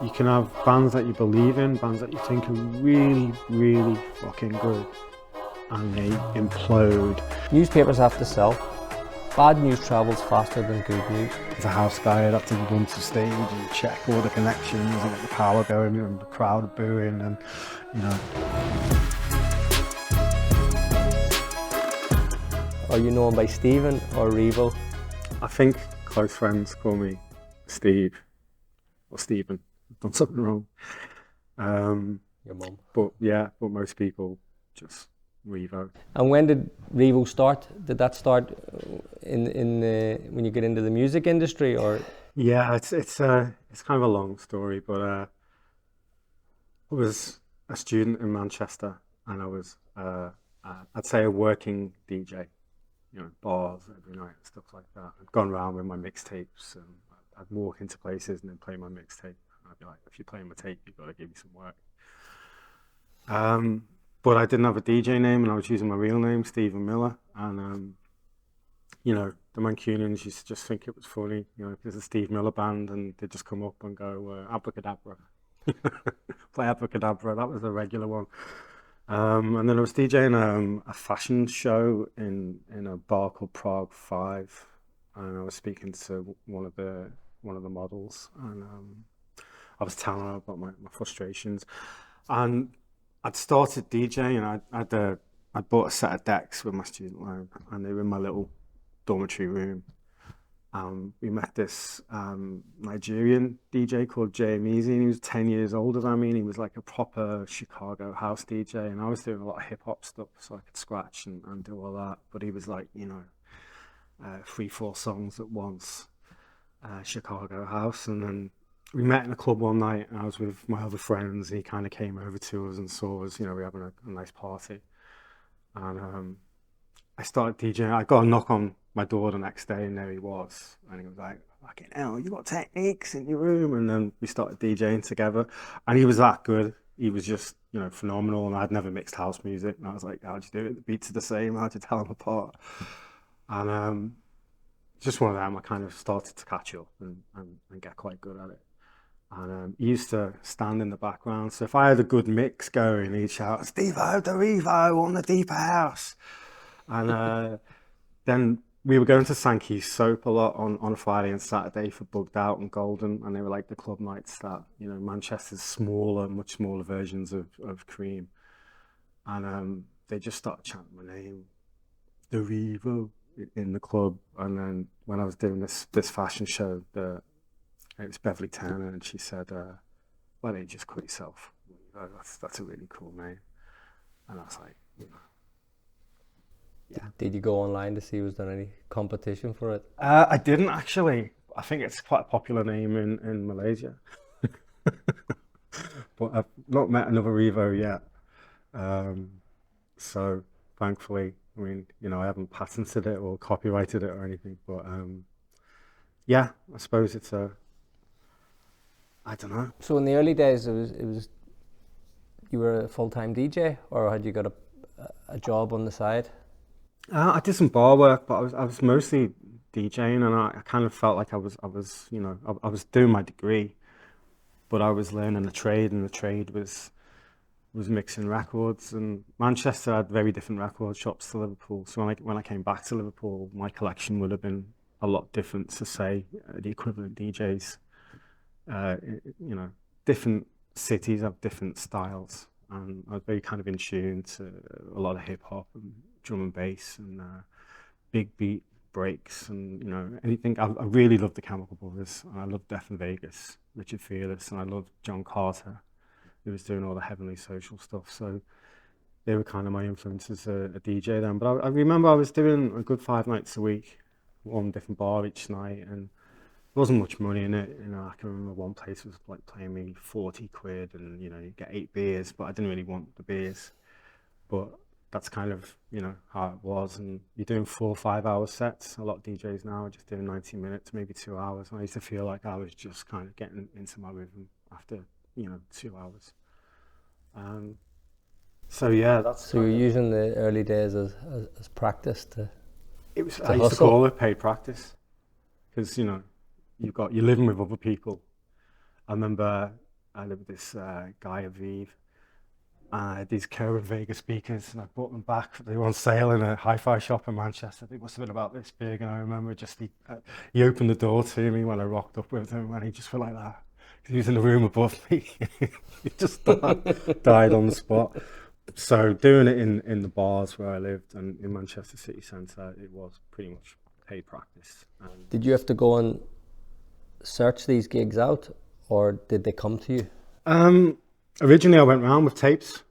You can have bands that you believe in, bands that you think are really, really fucking good, and they implode. Newspapers have to sell. Bad news travels faster than good news. As a house guy, I'd have to run to stage and check all the connections and get the power going and the crowd booing and, you know. Are you known by Stephen or Revo? I think close friends call me Steve or Stephen. I've done something wrong. Your mum. But most people just Revo. And when did Revo start? Did that start in when you get into the music industry, or? Yeah, it's kind of a long story, but I was a student in Manchester, and I was I'd say a working DJ, you know, bars every night and stuff like that. I'd gone around with my mixtapes, and I'd walk into places and then play my mixtape. I'd be like, if you're playing my tape, you've got to give me some work. But I didn't have a DJ name, and I was using my real name, Steve Revo Miller. And, you know, the Mancunians used to just think it was funny, you know, because the Steve Miller band, and they'd just come up and go, abracadabra. Play abracadabra, that was a regular one. And then I was DJing a fashion show in a bar called Prague 5, and I was speaking to one of the models, and I was telling her about my frustrations. And I'd started DJing, and I'd bought a set of decks with my student loan, and they were in my little dormitory room. We met this Nigerian DJ called JMeezy, and he was 10 years older than me, and he was like a proper Chicago house DJ, and I was doing a lot of hip hop stuff, so I could scratch and do all that. But he was like, you know, 3-4 songs at once, Chicago house. And then we met in a club one night, and I was with my other friends, and he kind of came over to us and saw us, you know, we were having a nice party. And I started DJing. I got a knock on my door the next day, and there he was. And he was like, fucking hell, you got techniques in your room? And then we started DJing together. And he was that good. He was just, you know, phenomenal. And I'd never mixed house music. And I was like, how'd you do it? The beats are the same. How'd you tell them apart? And just one of them, I kind of started to catch up and get quite good at it. And he used to stand in the background. So if I had a good mix going, he'd shout, Steve-O, the Revo on the deeper house. And then we were going to Sankey's Soap a lot on a Friday and Saturday for Bugged Out and Golden. And they were like the club nights that, you know, Manchester's smaller, much smaller versions of Cream. And they just started chanting my name, the Revo, in the club. And then when I was doing this fashion show, it was Beverly Turner, and she said, why don't you just call yourself? That's a really cool name. And I was like, you know. Yeah. Did you go online to see was there any competition for it? I didn't actually. I think it's quite a popular name in Malaysia. But I've not met another Revo yet. So thankfully, I mean, you know, I haven't patented it or copyrighted it or anything. But yeah, I suppose it's I don't know. So in the early days, it was you were a full-time DJ, or had you got a job on the side? I did some bar work, but I was mostly DJing, and I kind of felt like I was you know, I was doing my degree, but I was learning a trade, and the trade was mixing records. And Manchester had very different record shops to Liverpool, so when I came back to Liverpool, my collection would have been a lot different to, say, the equivalent DJs. You know, different cities have different styles, and I was very kind of in tune to a lot of hip hop and drum and bass and big beat breaks, and, you know, anything. I really loved the Chemical Brothers, and I loved Death in Vegas, Richard Fearless, and I loved John Carter, who was doing all the Heavenly Social stuff. So they were kind of my influences as a DJ then. But I remember I was doing a good 5 nights a week, one different bar each night, and there wasn't much money in it. You know, I can remember one place was like paying me 40 quid, and, you know, you get 8 beers, but I didn't really want the beers. But that's kind of, you know, how it was. And you're doing 4 or 5 hour sets. A lot of DJs now are just doing 90 minutes, maybe 2 hours. And I used to feel like I was just kind of getting into my rhythm after, you know, 2 hours. So yeah, that's. So you're using the early days as practice to. It was. To I used to call it paid practice, because, you know, you're living with other people. I remember I lived with this guy, Aviv. I had these Kerwin Vega speakers, and I bought them back. They were on sale in a hi-fi shop in Manchester. They must have been about this big, and I remember just he opened the door to me when I rocked up with him, and he just went like that. He was in the room above me. He just died on the spot. So doing it in the bars where I lived and in Manchester city centre, it was pretty much paid practice. Did you have to go and search these gigs out, or did they come to you? Originally, I went round with tapes.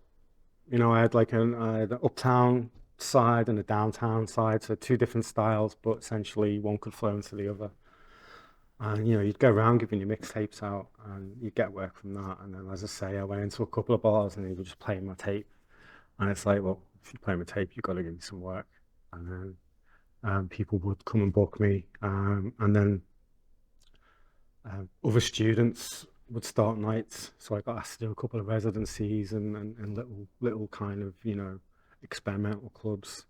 You know, I had like the uptown side and the downtown side, so two different styles, but essentially one could flow into the other. And you know, you'd go around giving your mixtapes out, and you'd get work from that. And then, as I say, I went into a couple of bars, and they were just playing my tape. And it's like, well, if you're playing my tape, you've got to give me some work. And then people would come and book me, and then other students would start nights, so I got asked to do a couple of residencies and little kind of, you know, experimental clubs.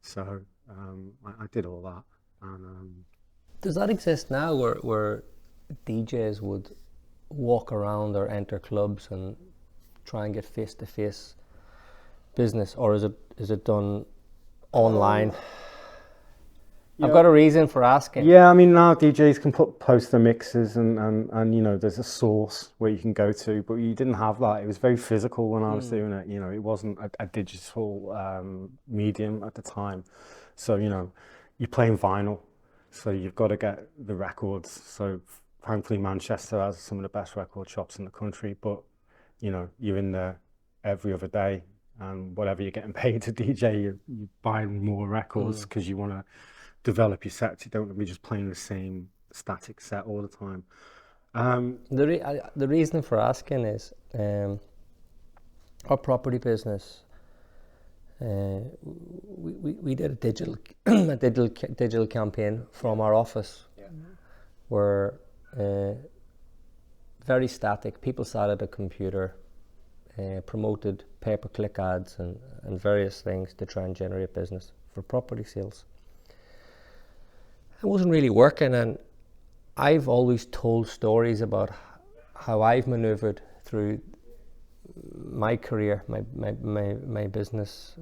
So I did all that. And does that exist now, where DJs would walk around or enter clubs and try and get face-to-face business, or is it done online? Yeah. I've got a reason for asking. Yeah, I mean, now DJs can post their mixes and you know, there's a source where you can go to, but you didn't have that. It was very physical when I was doing it. You know, it wasn't a digital medium at the time. So, you know, you're playing vinyl, so you've got to get the records. So thankfully Manchester has some of the best record shops in the country, but you know, you're in there every other day, and whatever you're getting paid to DJ, you're buying more records because you want to develop your sets. You don't want to be just playing the same static set all the time. The reason for asking is our property business. We did a digital campaign from our office, where very static. People sat at a computer, promoted pay-per-click ads and various things to try and generate business for property sales. It wasn't really working, and I've always told stories about how I've maneuvered through my career, my business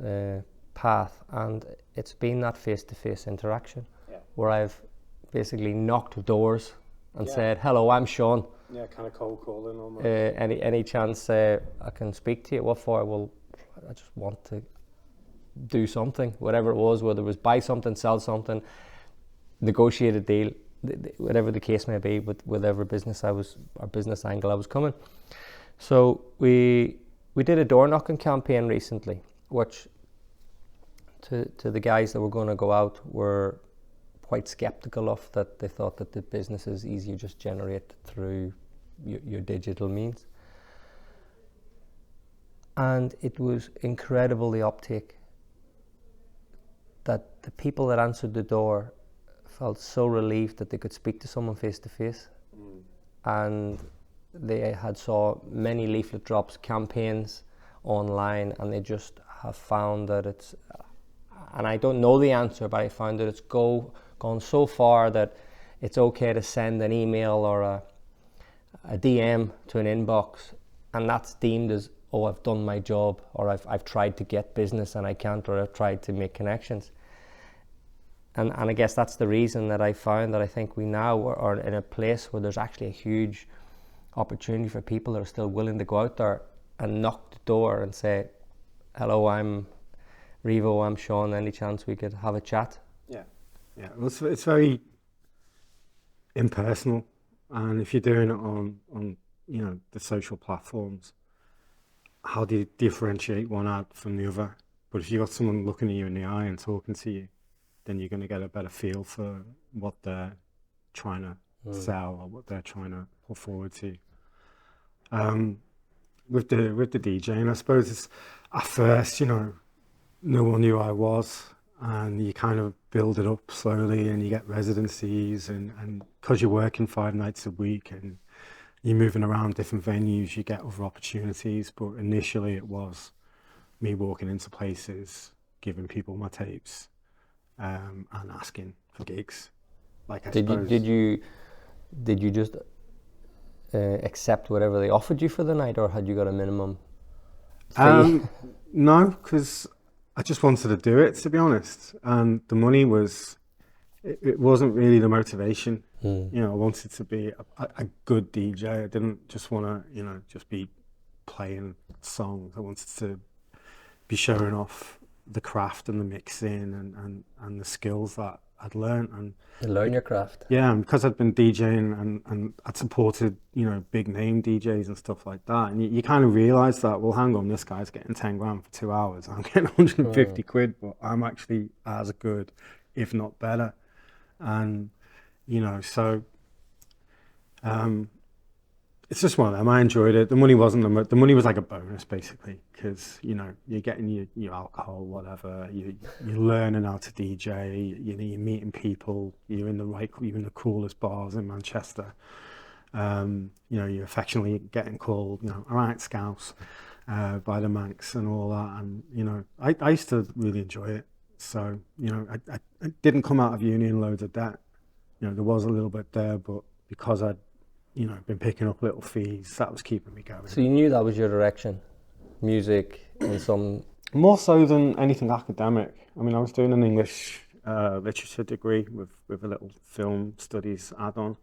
path, and it's been that face-to-face interaction where I've basically knocked doors and said, "Hello, I'm Sean." Yeah, kind of cold calling almost. Any chance I can speak to you? What for? Well, I just want to do something, whatever it was, whether it was buy something, sell something, negotiate a deal, whatever the case may be, with whatever business business angle I was coming. So we did a door knocking campaign recently, which to the guys that were going to go out were quite skeptical of, that they thought that the business is easier just generate through your digital means. And it was incredible, the uptake, that the people that answered the door felt so relieved that they could speak to someone face to face. And they had saw many leaflet drops, campaigns online, and they just have found that it's, and I don't know the answer, but I found that it's gone so far that it's okay to send an email or a DM to an inbox, and that's deemed as, oh, I've done my job, or I've tried to get business and I can't, or I've tried to make connections. And I guess that's the reason that I found that I think we now are in a place where there's actually a huge opportunity for people that are still willing to go out there and knock the door and say, "Hello, I'm Revo, I'm Sean, any chance we could have a chat?" Yeah, well, it's very impersonal, and if you're doing it on you know, the social platforms, how do you differentiate one ad from the other? But if you've got someone looking at you in the eye and talking to you, then you're going to get a better feel for what they're trying to sell or what they're trying to put forward to you. With the DJing, I suppose it's, at first, you know, no one knew who I was, and you kind of build it up slowly, and you get residencies, and because you're working 5 nights a week and you're moving around different venues, you get other opportunities. But initially it was me walking into places, giving people my tapes, and asking for gigs. Like, I suppose. Did you just accept whatever they offered you for the night, or had you got a minimum fee? No, because I just wanted to do it, to be honest. And the money was, it wasn't really the motivation. You know, I wanted to be a good DJ. I didn't just want to, you know, just be playing songs. I wanted to be showing off the craft and the mixing and the skills that I'd learned. And Learn your craft. yeah, and because I'd been DJing and I'd supported, you know, big name DJs and stuff like that, and you kind of realise that, well, hang on, this guy's getting 10 grand for 2 hours, I'm getting 150 quid, but I'm actually as good, if not better. And, you know, so it's just one of them. I enjoyed it. The money wasn't the money was like a bonus, basically, because, you know, you're getting your alcohol, whatever. You're learning how to DJ. You know, you're meeting people. You're in the coolest bars in Manchester. You know, you're affectionately getting called, you know, all right, Scouse, by the Manx and all that. And, you know, I used to really enjoy it. So, you know, I didn't come out of uni in loads of debt. You know, there was a little bit there, but because I'd, you know, been picking up little fees, that was keeping me going. So you knew that was your direction, music and some... More so than anything academic. I mean, I was doing an English literature degree with a little film studies add-on.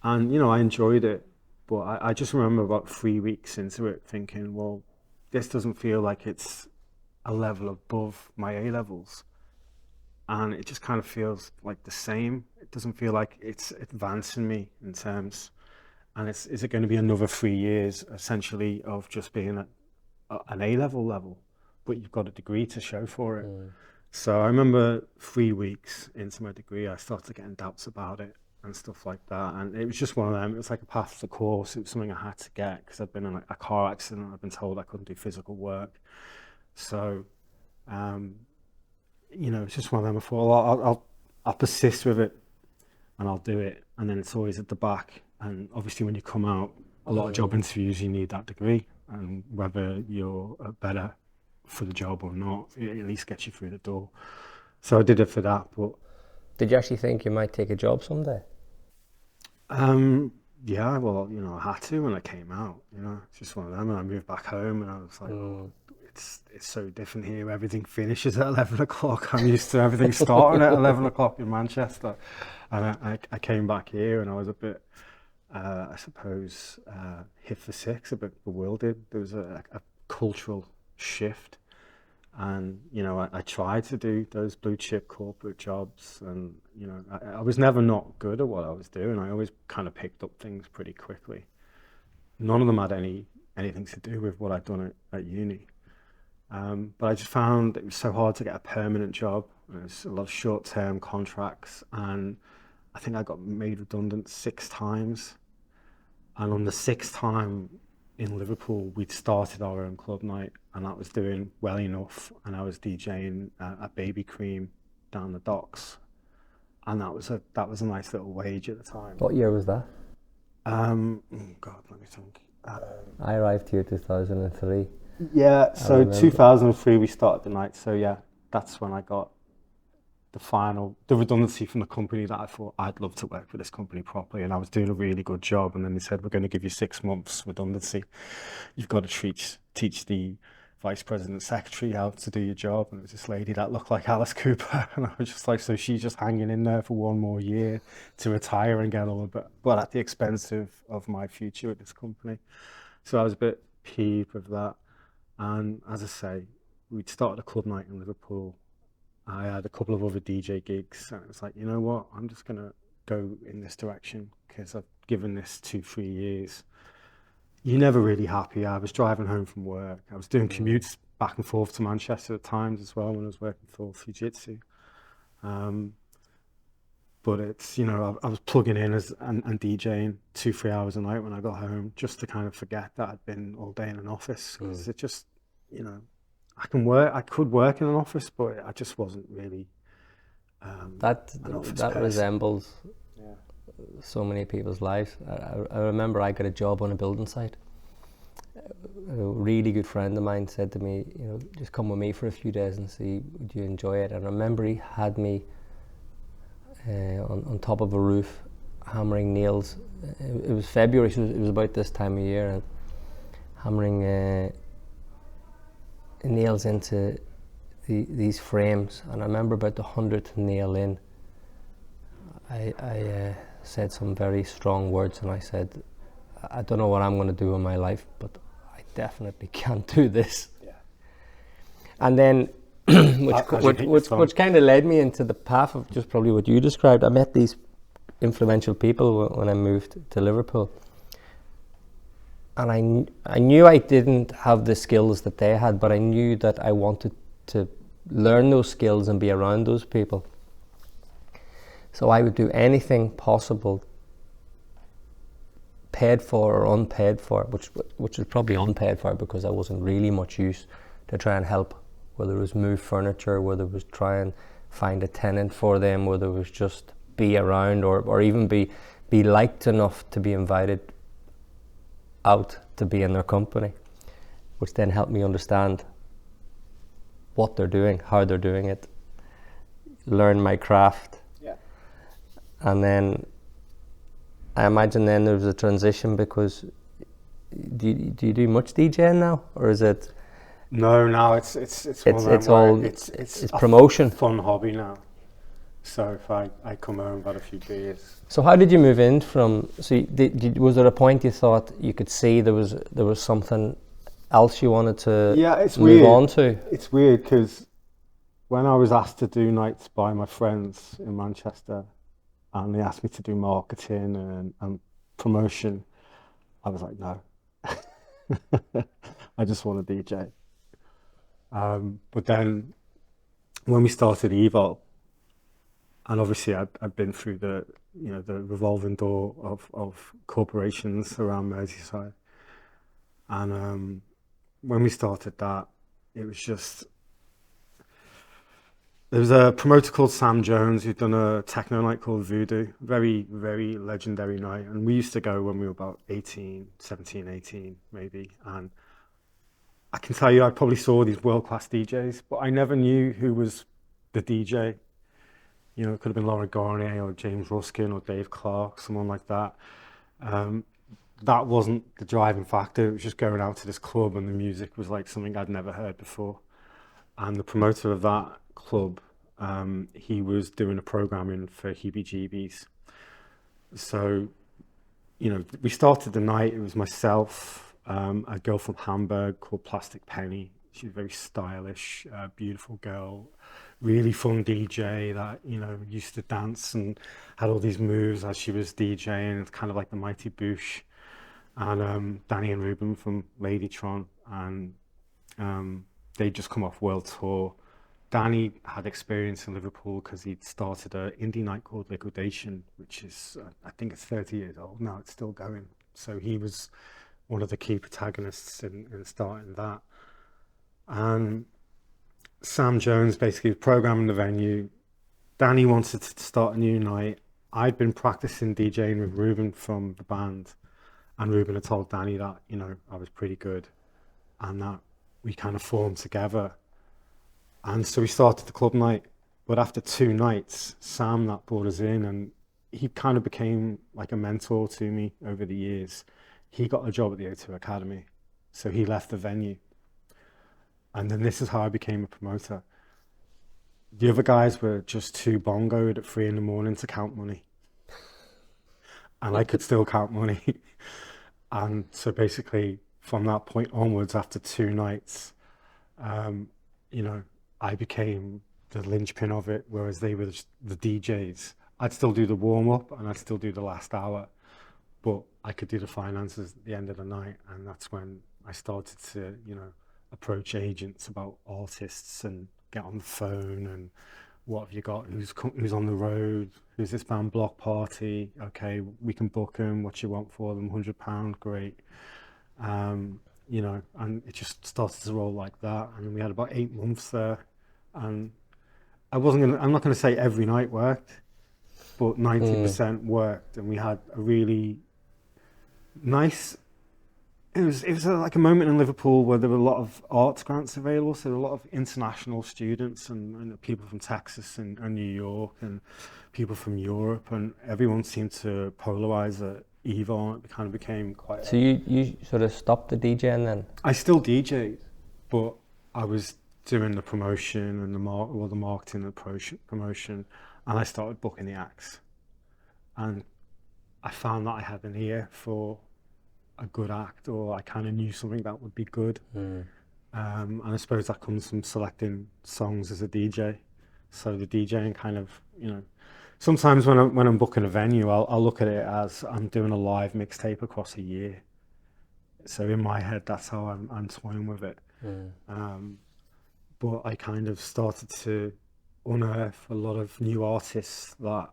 And, you know, I enjoyed it, but I just remember about 3 weeks into it thinking, well, this doesn't feel like it's a level above my A-levels. And it just kind of feels like the same. It doesn't feel like it's advancing me in terms, and is it going to be another 3 years essentially of just being at an A-level level, but you've got a degree to show for it. So I remember 3 weeks into my degree, I started getting doubts about it and stuff like that. And it was just one of them. It was like a path to the course. It was something I had to get because I'd been in a car accident. I'd been told I couldn't do physical work. So, you know, it's just one of them. I thought, well, I'll persist with it and I'll do it. And then it's always at the back. And obviously when you come out, a lot of job interviews, you need that degree. And whether you're better for the job or not, it at least gets you through the door. So I did it for that. But did you actually think you might take a job someday? Yeah, well, you know, I had to when I came out, you know, it's just one of them. And I moved back home and I was like, oh, it's so different here. Everything finishes at 11 o'clock. I'm used to everything starting at 11 o'clock in Manchester. And I came back here and I was a bit, I suppose, hit for six, a bit bewildered. There was a cultural shift. And, you know, I tried to do those blue chip corporate jobs and, you know, I was never not good at what I was doing. I always kind of picked up things pretty quickly. None of them had anything to do with what I'd done at uni. But I just found it was so hard to get a permanent job. There's a lot of short-term contracts, and I think I got made redundant 6 times. And on the 6th time in Liverpool, we'd started our own club night, and that was doing well enough. And I was DJing at Baby Cream down the docks, and that was a nice little wage at the time. What year was that? God, let me think. I arrived here 2003. Yeah, so 2003 we started the night, so yeah, that's when I got the redundancy from the company that I thought I'd love to work for this company properly, and I was doing a really good job, and then they said, we're going to give you 6 months redundancy. You've got to teach the vice president secretary how to do your job, and it was this lady that looked like Alice Cooper, and I was just like, so she's just hanging in there for 1 more year to retire and get all of it, but at the expense of my future at this company. So I was a bit peeved with that. And as I say, we'd started a club night in Liverpool. I had a couple of other DJ gigs, and it was like, you know what, I'm just going to go in this direction because I've given this 2-3 years. You're never really happy. I was driving home from work. I was doing commutes back and forth to Manchester at times as well when I was working for Fujitsu. But it's, you know, I was plugging in and DJing 2-3 hours a night when I got home just to kind of forget that I'd been all day in an office. Because it just, you know, I could work in an office, but I just wasn't really that resembles so many people's lives. I remember I got a job on a building site. A really good friend of mine said to me, you know, just come with me for a few days and see, would you enjoy it? And I remember he had me on top of a roof, hammering nails. It was February, so it was about this time of year, and hammering nails into these frames. And I remember about the 100th nail in, I said some very strong words, and I said, I don't know what I'm going to do in my life, but I definitely can't do this. Yeah. And then, which kind of led me into the path of just probably what you described. I met these influential people when I moved to Liverpool, and I knew I didn't have the skills that they had, but I knew that I wanted to learn those skills and be around those people. So I would do anything possible, paid for or unpaid for, which is probably unpaid for because I wasn't really much use, to try and help, whether it was move furniture, whether it was try and find a tenant for them, whether it was just be around, or even be liked enough to be invited out to be in their company, which then helped me understand what they're doing, how they're doing it, learn my craft. Yeah. And then I imagine then there was a transition, because do you do much DJing now, or is it? No, now it's promotion, fun hobby now. So if I come home, had a few beers. So how did you move in from? So was there a point you thought you could see there was something else you wanted to move on to? It's weird because when I was asked to do nights by my friends in Manchester, and they asked me to do marketing and promotion, I was like, no. I just want to DJ. But then when we started Evo, and obviously I'd been through the revolving door of corporations around Merseyside, and when we started that, it was just, there was a promoter called Sam Jones who'd done a techno night called Voodoo, very, very legendary night, and we used to go when we were about 17, 18 maybe, and I can tell you I probably saw these world-class DJs, but I never knew who was the DJ. You know, it could have been Laura Garnier or James Ruskin or Dave Clark, someone like that. That wasn't the driving factor. It was just going out to this club, and the music was like something I'd never heard before. And the promoter of that club, he was doing a programming for Heebie Jeebies. So, you know, we started the night. It was myself, a girl from Hamburg called Plastic Penny. She's a very stylish, beautiful girl, really fun DJ that, you know, used to dance and had all these moves as she was DJing. It's kind of like the Mighty Boosh. And Danny and Ruben from Ladytron, and they'd just come off world tour. Danny had experience in Liverpool because he'd started an indie night called Liquidation, which is, I think it's 30 years old now, it's still going. So he was one of the key protagonists in starting that. And Sam Jones basically was programming the venue. Danny wanted to start a new night. I'd been practicing DJing with Ruben from the band, and Ruben had told Danny that, you know, I was pretty good and that we kind of formed together. And so we started the club night. But after 2 nights, Sam that brought us in, and he kind of became like a mentor to me over the years. He got a job at the O2 Academy, so he left the venue. And then this is how I became a promoter. The other guys were just too bongoed at 3 a.m. to count money. And I could still count money. And so basically from that point onwards, after 2 nights, you know, I became the linchpin of it, whereas they were just the DJs. I'd still do the warm-up and I'd still do the last hour, but I could do the finances at the end of the night. And that's when I started to, you know, approach agents about artists and get on the phone and what have you got, who's on the road, who's this band Block Party, okay, we can book them, what you want for them, £100, great. You know, and it just started to roll like that, and we had about 8 months there, and I'm not gonna say every night worked, but 90% worked, and we had a really nice It was like a moment in Liverpool where there were a lot of arts grants available. So there were a lot of international students and people from Texas and New York and people from Europe, and everyone seemed to polarize at Evo. It kind of became quite. So you sort of stopped the DJing then? I still DJed, but I was doing the promotion and the marketing and promotion, and I started booking the acts, and I found that I had an ear for a good act, or I kind of knew something that would be good. And I suppose that comes from selecting songs as a DJ. So the DJing kind of, sometimes when I'm booking a venue, I'll look at it as I'm doing a live mixtape across a year. So in my head, that's how I'm toying with it. But I kind of started to unearth a lot of new artists that,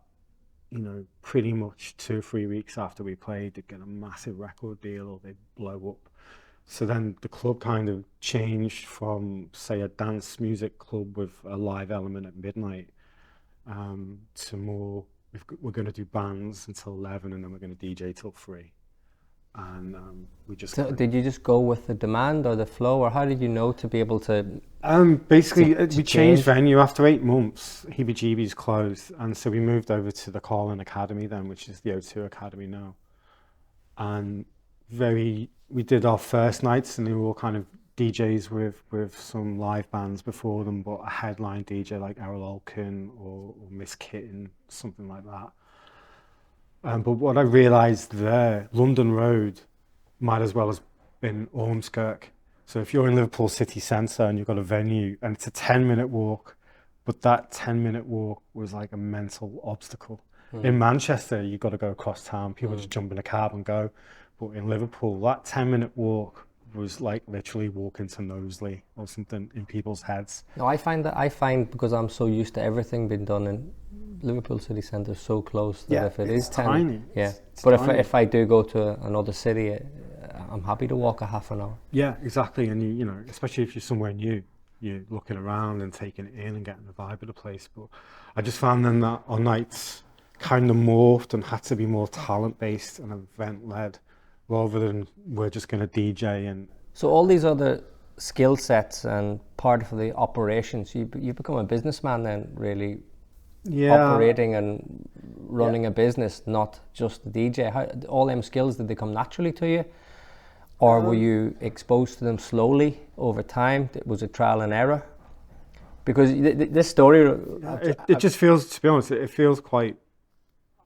pretty much 2 or 3 weeks after we played, they'd get a massive record deal or they'd blow up. So then the club kind of changed from, say, a dance music club with a live element at midnight to more, we're going to do bands until 11 and then we're going to DJ till 3. And we just... So did you just go with the demand or the flow, or how did you know to be able to... Basically, we changed venue after 8 months. Heebie-jeebies closed, and so we moved over to the Carlin Academy then, which is the O2 Academy now. And we did our first nights, and they were all kind of DJs with some live bands before them, but a headline DJ like Errol Alkin or Miss Kitten, something like that. But what I realised there, London Road might as well have been Ormskirk. So if you're in Liverpool city centre and you've got a venue and it's a 10-minute walk, but that 10-minute walk was like a mental obstacle. In Manchester, you've got to go across town. People just jump in a cab and go. But in Liverpool, that 10-minute walk was like literally walking to Knowsley or something in people's heads. No, I find because I'm so used to everything being done in Liverpool city centre so close that if it is tiny, but if I do go to another city, I'm happy to walk a half an hour. Yeah, exactly. And you especially if you're somewhere new, you're looking around and taking it in and getting the vibe of the place. But I just found then that our nights kind of morphed and had to be more talent based and event led, rather than we're just going to DJ. And so all these other skill sets and part of the operations, you become a businessman then, really. Operating and running a business, not just the DJ. How, all them skills, did they come naturally to you, or were you exposed to them slowly over time? Was it trial and error? Because this story, it just feels, to be honest, it feels quite.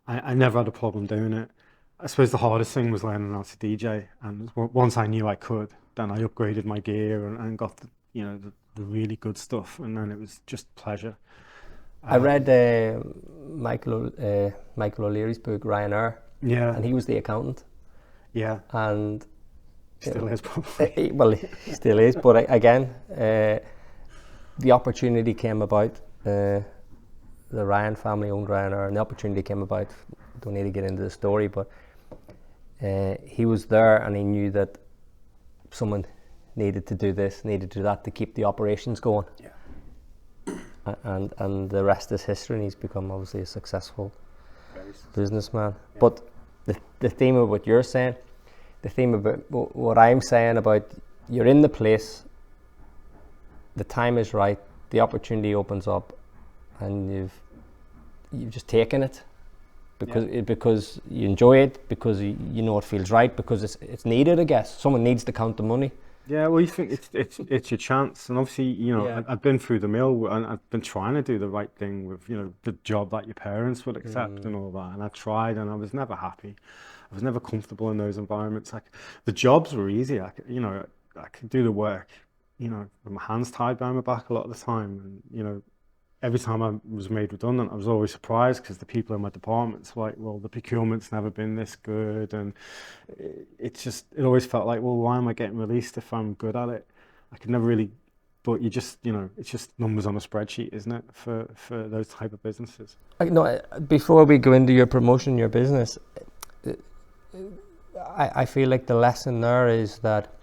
I never had a problem doing it. I suppose the hardest thing was learning how to DJ, and once I knew I could, then I upgraded my gear and got the really good stuff, and then it was just pleasure. I read Michael O'Leary's book, Ryanair, and he was the accountant. Yeah. And still is probably. Well, he still is, but again, the opportunity came about. The Ryan family owned Ryanair, and the opportunity came about. Don't need to get into the story, but he was there, and he knew that someone needed to do this, needed to do that to keep the operations going. Yeah. And the rest is history, and he's become obviously a successful businessman. Yeah. But the theme of what you're saying, the theme about what I'm saying about you're in the place, the time is right, the opportunity opens up, and you've just taken it because you enjoy it, because you know it feels right, because it's needed. I guess someone needs to count the money. Yeah, well, you think it's your chance, and obviously, I've been through the mill, and I've been trying to do the right thing with, the job that your parents would accept and all that, and I tried, and I was never happy. I was never comfortable in those environments. Like, the jobs were easy. I could do the work, with my hands tied behind my back a lot of the time, and every time I was made redundant, I was always surprised because the people in my departments were like, well, the procurement's never been this good. And it always felt like, well, why am I getting released if I'm good at it? I could never really, but you just, it's just numbers on a spreadsheet, isn't it, for those type of businesses? No, before we go into your promotion, your business, I feel like the lesson there is that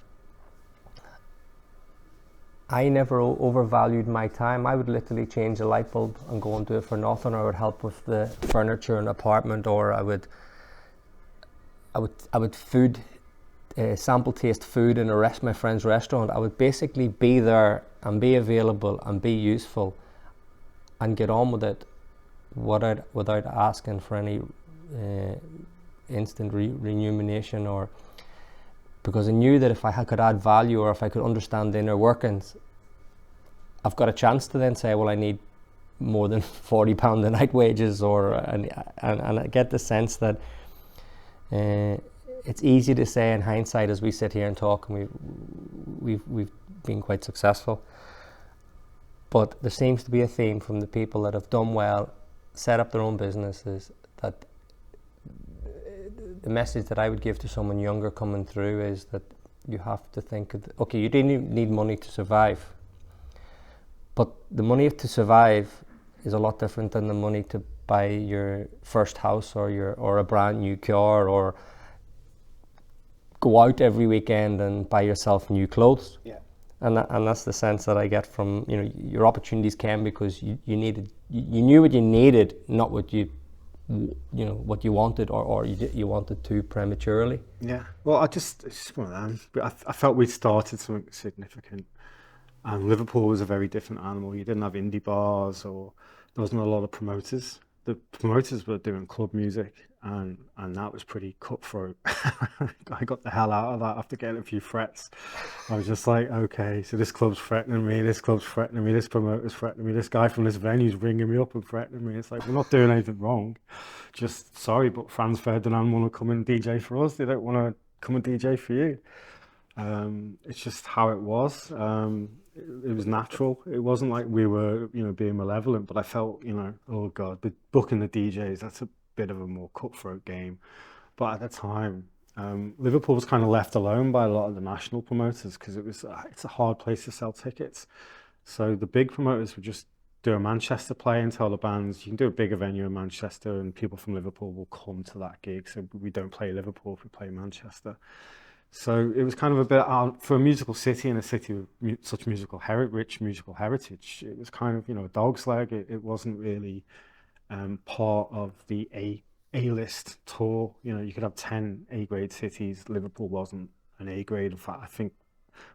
I never overvalued my time. I would literally change a light bulb and go and do it for nothing, or I would help with the furniture in an apartment, or I would food sample taste food in my friend's restaurant. I would basically be there and be available and be useful and get on with it without asking for any instant remuneration, or because I knew that if I could add value, or if I could understand the inner workings, I've got a chance to then say, well, I need more than £40 a night wages, and I get the sense that it's easy to say in hindsight as we sit here and talk, and we've been quite successful. But there seems to be a theme from the people that have done well, set up their own businesses, that the message that I would give to someone younger coming through is that you have to think of, okay, you didn't need money to survive, but the money to survive is a lot different than the money to buy your first house or a brand new car, or go out every weekend and buy yourself new clothes. Yeah. And that's the sense that I get from, your opportunities came because you knew what you needed, not what what you wanted, or you wanted too prematurely. Yeah. Well, it's just one of them. But I felt we'd started something significant, and Liverpool was a very different animal. You didn't have indie bars, or there wasn't a lot of promoters. The promoters were doing club music, and that was pretty cutthroat. I got the hell out of that after getting a few threats. I was just like, okay, so this club's threatening me, this club's threatening me, this promoter's threatening me, this guy from this venue's ringing me up and threatening me. It's like, we're not doing anything wrong. Just sorry, but Franz Ferdinand want to come and DJ for us. They don't want to come and DJ for you. It's just how it was. It was natural. It wasn't like we were, being malevolent, but I felt, oh God, booking the DJs, that's a bit of a more cutthroat game. But at the time, Liverpool was kind of left alone by a lot of the national promoters, because it's a hard place to sell tickets. So the big promoters would just do a Manchester play and tell the bands, you can do a bigger venue in Manchester and people from Liverpool will come to that gig. So we don't play Liverpool if we play Manchester. So it was kind of a bit out for a musical city, and a city with such rich musical heritage. It was kind of, a dog's leg. It wasn't really part of the A-list tour. You could have 10 A-grade cities. Liverpool wasn't an A-grade. In fact, I think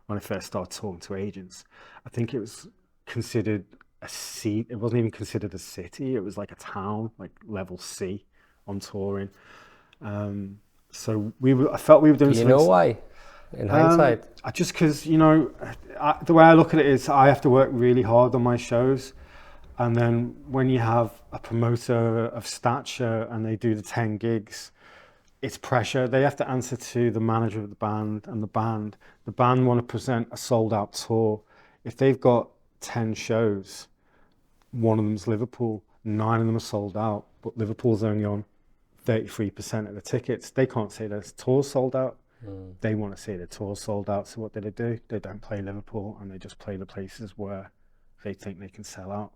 when I first started talking to agents, I think it was considered a C. It wasn't even considered a city. It was like a town, like level C on touring. So I felt we were doing. Do you know why? In hindsight, just because the way I look at it is I have to work really hard on my shows, and then when you have a promoter of stature and they do the 10 gigs, it's pressure. They have to answer to the manager of the band, and the band want to present a sold out tour. If they've got 10 shows, one of them's Liverpool, 9 of them are sold out, but Liverpool's only on 33% of the tickets. They can't say their tour's sold out. They want to say the tour's sold out. So what do? They don't play Liverpool, and they just play the places where they think they can sell out.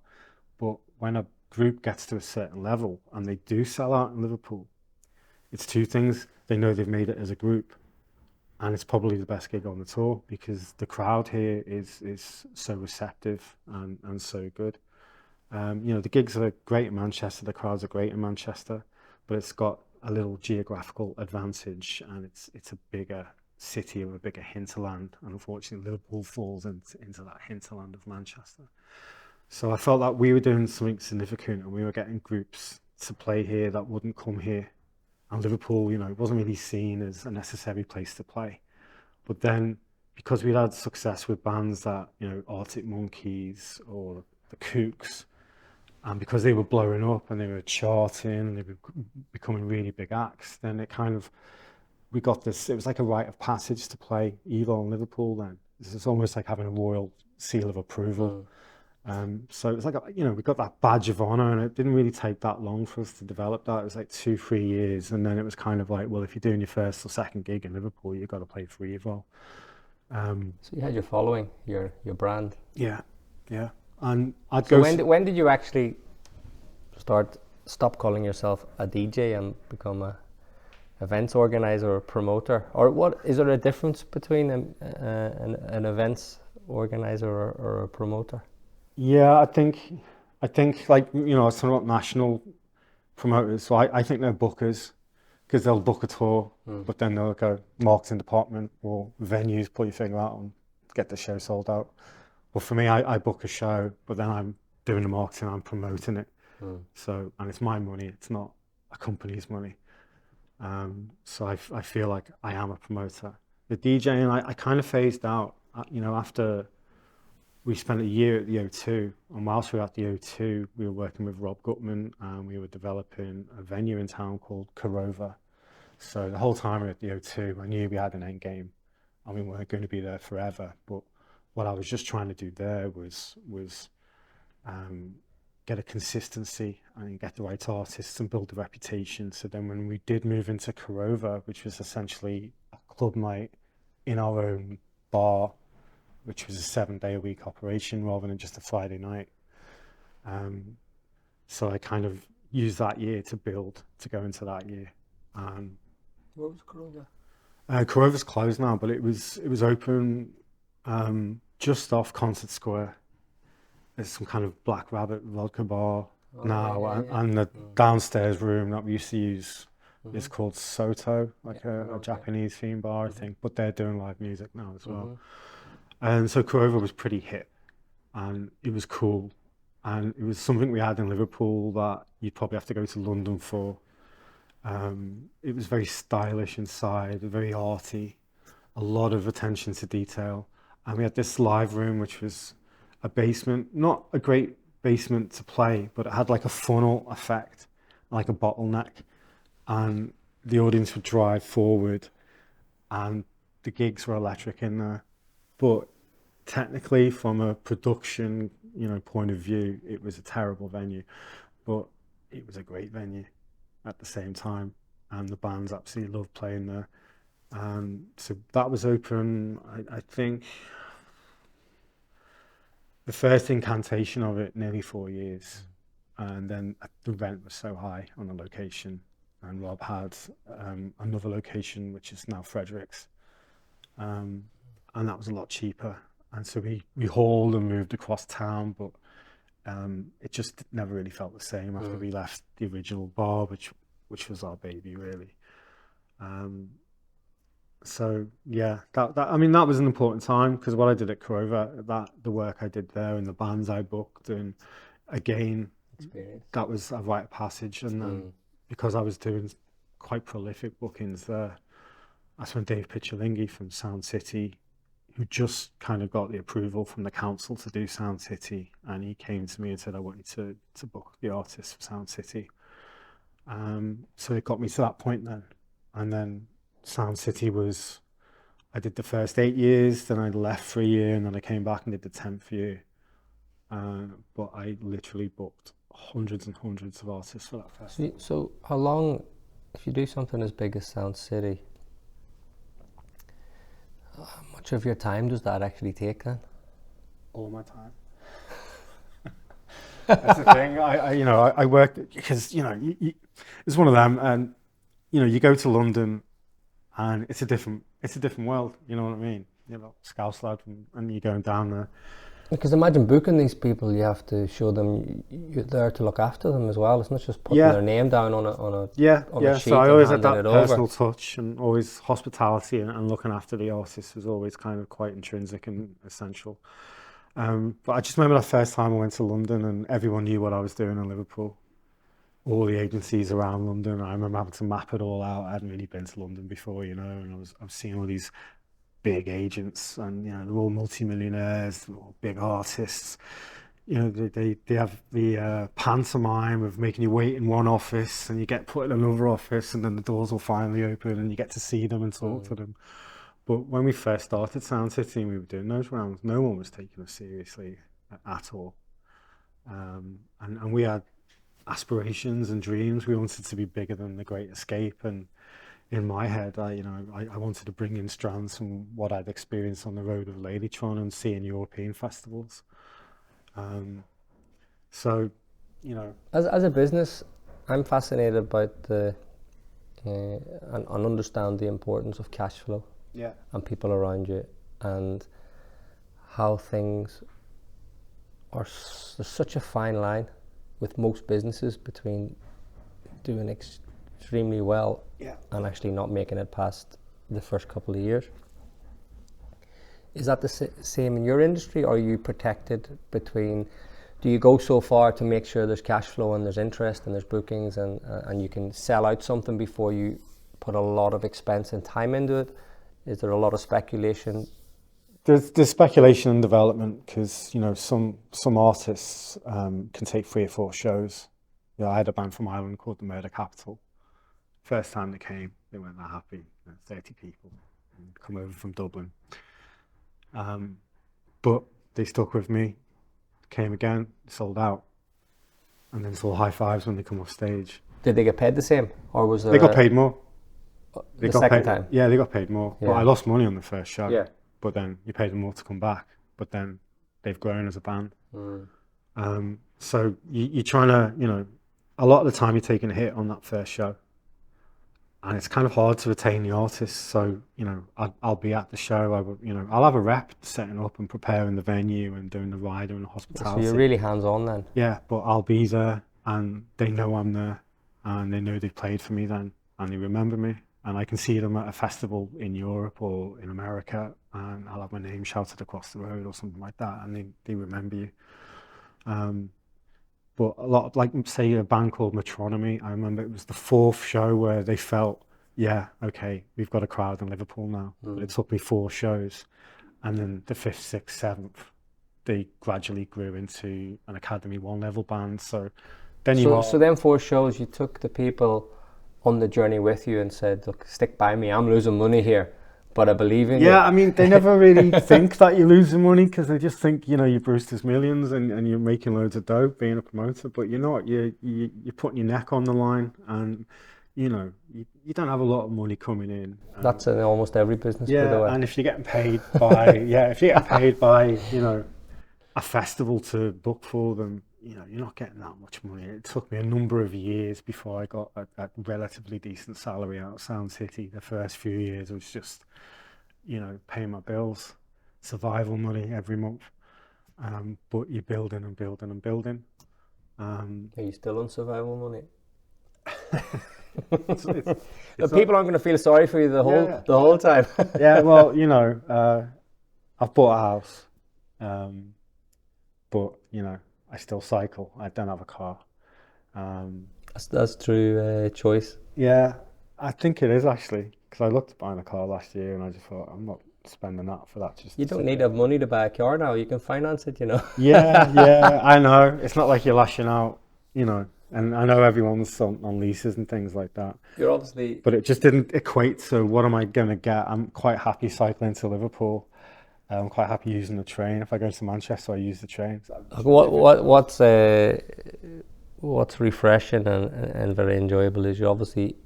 But when a group gets to a certain level and they do sell out in Liverpool, it's two things. They know they've made it as a group, and it's probably the best gig on the tour, because the crowd here is so receptive and so good. The gigs are great in Manchester, the crowds are great in Manchester, but it's got a little geographical advantage, and it's a bigger city with a bigger hinterland, and unfortunately Liverpool falls into that hinterland of Manchester. So I felt that we were doing something significant, and we were getting groups to play here that wouldn't come here, and Liverpool, it wasn't really seen as a necessary place to play. But then, because we'd had success with bands that, Arctic Monkeys or the Kooks, and because they were blowing up and they were charting and they were becoming really big acts, then we got this, it was like a rite of passage to play Evo in Liverpool then. It's almost like having a royal seal of approval. So it was like, we got that badge of honor, and it didn't really take that long for us to develop that. It was like 2-3 years. And then it was kind of like, well, if you're doing your first or second gig in Liverpool, you've got to play for Evo. So you had your following, your brand. Yeah. And I'd so go. When did you actually stop calling yourself a DJ and become a events organizer or promoter? Or what is there a difference between an events organizer or a promoter? Yeah, I think like, I was talking about national promoters. So I think they're bookers. because they'll book a tour, but then they'll go marketing department or venues, pull your finger out and get the show sold out. But for me, I book a show, but then I'm doing the marketing, I'm promoting it. So, and it's my money, it's not a company's money. So I feel like I am a promoter. The DJing, I kind of phased out, after we spent a year at the O2, and whilst we were at the O2, we were working with Rob Gutman, and we were developing a venue in town called Corova. So the whole time we were at the O2, I knew we had an end game, and we weren't going to be there forever. But what I was just trying to do there was get a consistency and get the right artists and build a reputation. So then when we did move into Corova, which was essentially a club night in our own bar, which was a 7-day-a-week operation rather than just a Friday night. So I kind of used that year to build, to go into that year. What was Corova? Corova's closed now, but it was open just off Concert Square. There's some kind of Black Rabbit vodka bar now, and the downstairs room that we used to use is called Soto, like a Japanese themed bar, I think, but they're doing live music now as well. And so Corova was pretty hip, and it was cool, and it was something we had in Liverpool that you'd probably have to go to London for. It was very stylish inside, very arty, a lot of attention to detail, and we had this live room which was a basement, not a great basement to play, but it had like a funnel effect, like a bottleneck, and the audience would drive forward, and the gigs were electric in there. But technically, from a production, point of view, it was a terrible venue, but it was a great venue at the same time, and the bands absolutely loved playing there. So that was open, I think, the first incantation of it, nearly 4 years. And then the rent was so high on the location, and Rob had another location, which is now Fredericks. And that was a lot cheaper. And so we hauled and moved across town, but it just never really felt the same after we left the original bar, which was our baby, really. So yeah, that was an important time, because what I did at Corova, the work I did there and the bands I booked, and again, that was a rite of passage. And then because I was doing quite prolific bookings there, that's when Dave Picciolinghi from Sound City, who just kind of got the approval from the council to do Sound City, and he came to me and said, I want you to book the artists for Sound City. So it got me to that point then. And then Sound City I did the first 8 years, then I left for a year, and then I came back and did the 10th year. But I literally booked hundreds and hundreds of artists for that festival. So how long, if you do something as big as Sound City, how much of your time does that actually take then? All my time. That's the thing. I worked, because it's one of them, and you go to London, and it's a different world. You know what I mean? Scouse lad, and you're going down there. Because imagine booking these people, you have to show them you're there to look after them as well. It's not just putting their name down on a sheet. So I always had and that personal touch, and always hospitality and looking after the artists was always kind of quite intrinsic and essential. But I just remember that first time I went to London, and everyone knew what I was doing in Liverpool. All the agencies around London, I remember having to map it all out. I hadn't really been to London before, and I was seeing all these big agents, and they're all multimillionaires, they're all big artists. They have the pantomime of making you wait in one office, and you get put in another office, and then the doors will finally open, and you get to see them and talk to them. But when we first started Sound City and we were doing those rounds, no one was taking us seriously at all. And we had aspirations and dreams. We wanted to be bigger than The Great Escape, and in my head, I wanted to bring in strands from what I'd experienced on the road of Ladytron and seeing European festivals. As a business, I'm fascinated about and understand the importance of cash flow. And people around you, and how things are. There's such a fine line with most businesses between doing extremely well, Yeah. and actually not making it past the first couple of years. Is that the same in your industry, or are you protected between, do you go so far to make sure there's cash flow and there's interest and there's bookings and you can sell out something before you put a lot of expense and time into it? Is there a lot of speculation? There's speculation and development, because you know some artists can take 3 or 4 shows. You know, I had a band from Ireland called the Murder Capital. First time they came, they weren't that happy. You know, 30 people come over from Dublin, but they stuck with me. Came again, sold out, and then it's all high fives when they come off stage. Did they get paid the same, or was there They got paid more. They the got second paid, time? Yeah, they got paid more. Yeah. But I lost money on the first show. Yeah. But then you paid them more to come back. But then they've grown as a band. So you're trying to, you know, a lot of the time you're taking a hit on that first show. And it's kind of hard to retain the artists. So, you know, I'll be at the show. I'll have a rep setting up and preparing the venue and doing the rider and the hospitality. So you're really hands-on then? Yeah, but I'll be there and they know I'm there and they know they've played for me then and they remember me. And I can see them at a festival in Europe or in America, and I'll have my name shouted across the road or something like that, and they remember you. But a lot, like say a band called Metronomy, I remember it was the 4th show where they felt, yeah, okay, we've got a crowd in Liverpool now. But it took me 4 shows, and then the 5th, 6th, 7th, they gradually grew into an Academy 1 level band. So then So then 4 shows, you took the people on the journey with you and said, look, stick by me, I'm losing money here, but I believe in you. Yeah, I mean, they never really think that you're losing money, because they just think, you know, you're Brewster's Millions and you're making loads of dough being a promoter, but you're not. You're putting your neck on the line, and you know, you don't have a lot of money coming in. That's in almost every business, by the way. Yeah, and if you're getting paid by if you're getting paid by, you know, a festival to book for them, you know, you're not getting that much money. It took me a number of years before I got a relatively decent salary out of Sound City. The first few years was just, you know, paying my bills, survival money every month. But you're building and building and building. Are you still on survival money? it's People aren't going to feel sorry for you the whole time. Yeah, well, you know, I've bought a house, but you know, I still cycle. I don't have a car. That's true choice. Yeah, I think it is actually, because I looked at buying a car last year and I just thought, I'm not spending that for that. Just you don't need to have money to buy a car now. You can finance it, you know. Yeah, I know. It's not like you're lashing out, you know. And I know everyone's on leases and things like that. You're obviously... But it just didn't equate. So what am I going to get? I'm quite happy cycling to Liverpool. I'm quite happy using the train. If I go to Manchester, I use the train. What's refreshing and very enjoyable is you're obviously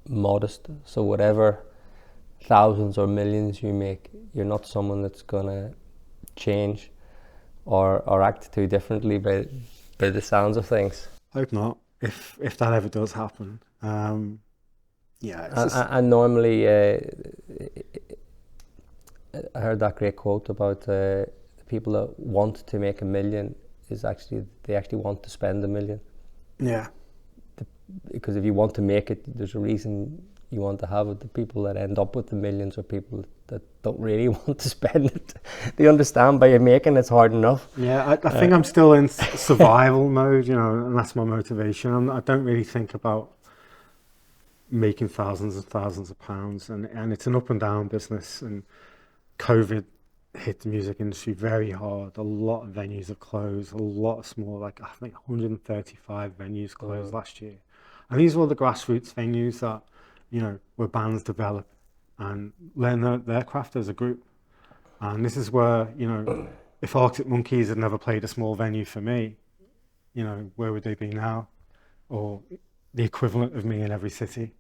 modest. So whatever thousands or millions you make, you're not someone that's going to change or act too differently by the sounds of things. Hope not. If that ever does happen. Yeah. And normally, I heard that great quote about the people that want to make $1 million is actually, they actually want to spend $1 million. Yeah. Because if you want to make it, there's a reason you want to have it. The people that end up with the millions are people that don't really want to spend it. They understand by making it's hard enough. Yeah, I think I'm still in survival mode, you know, and that's my motivation. I don't really think about making thousands and thousands of pounds, and it's an up and down business, and COVID hit the music industry very hard. A lot of venues have closed, a lot of small, like I think 135 venues closed last year. And these were the grassroots venues that, you know, where bands develop and learn their craft as a group. And this is where, you know, if Arctic Monkeys had never played a small venue for me, you know, where would they be now? Or the equivalent of me in every city.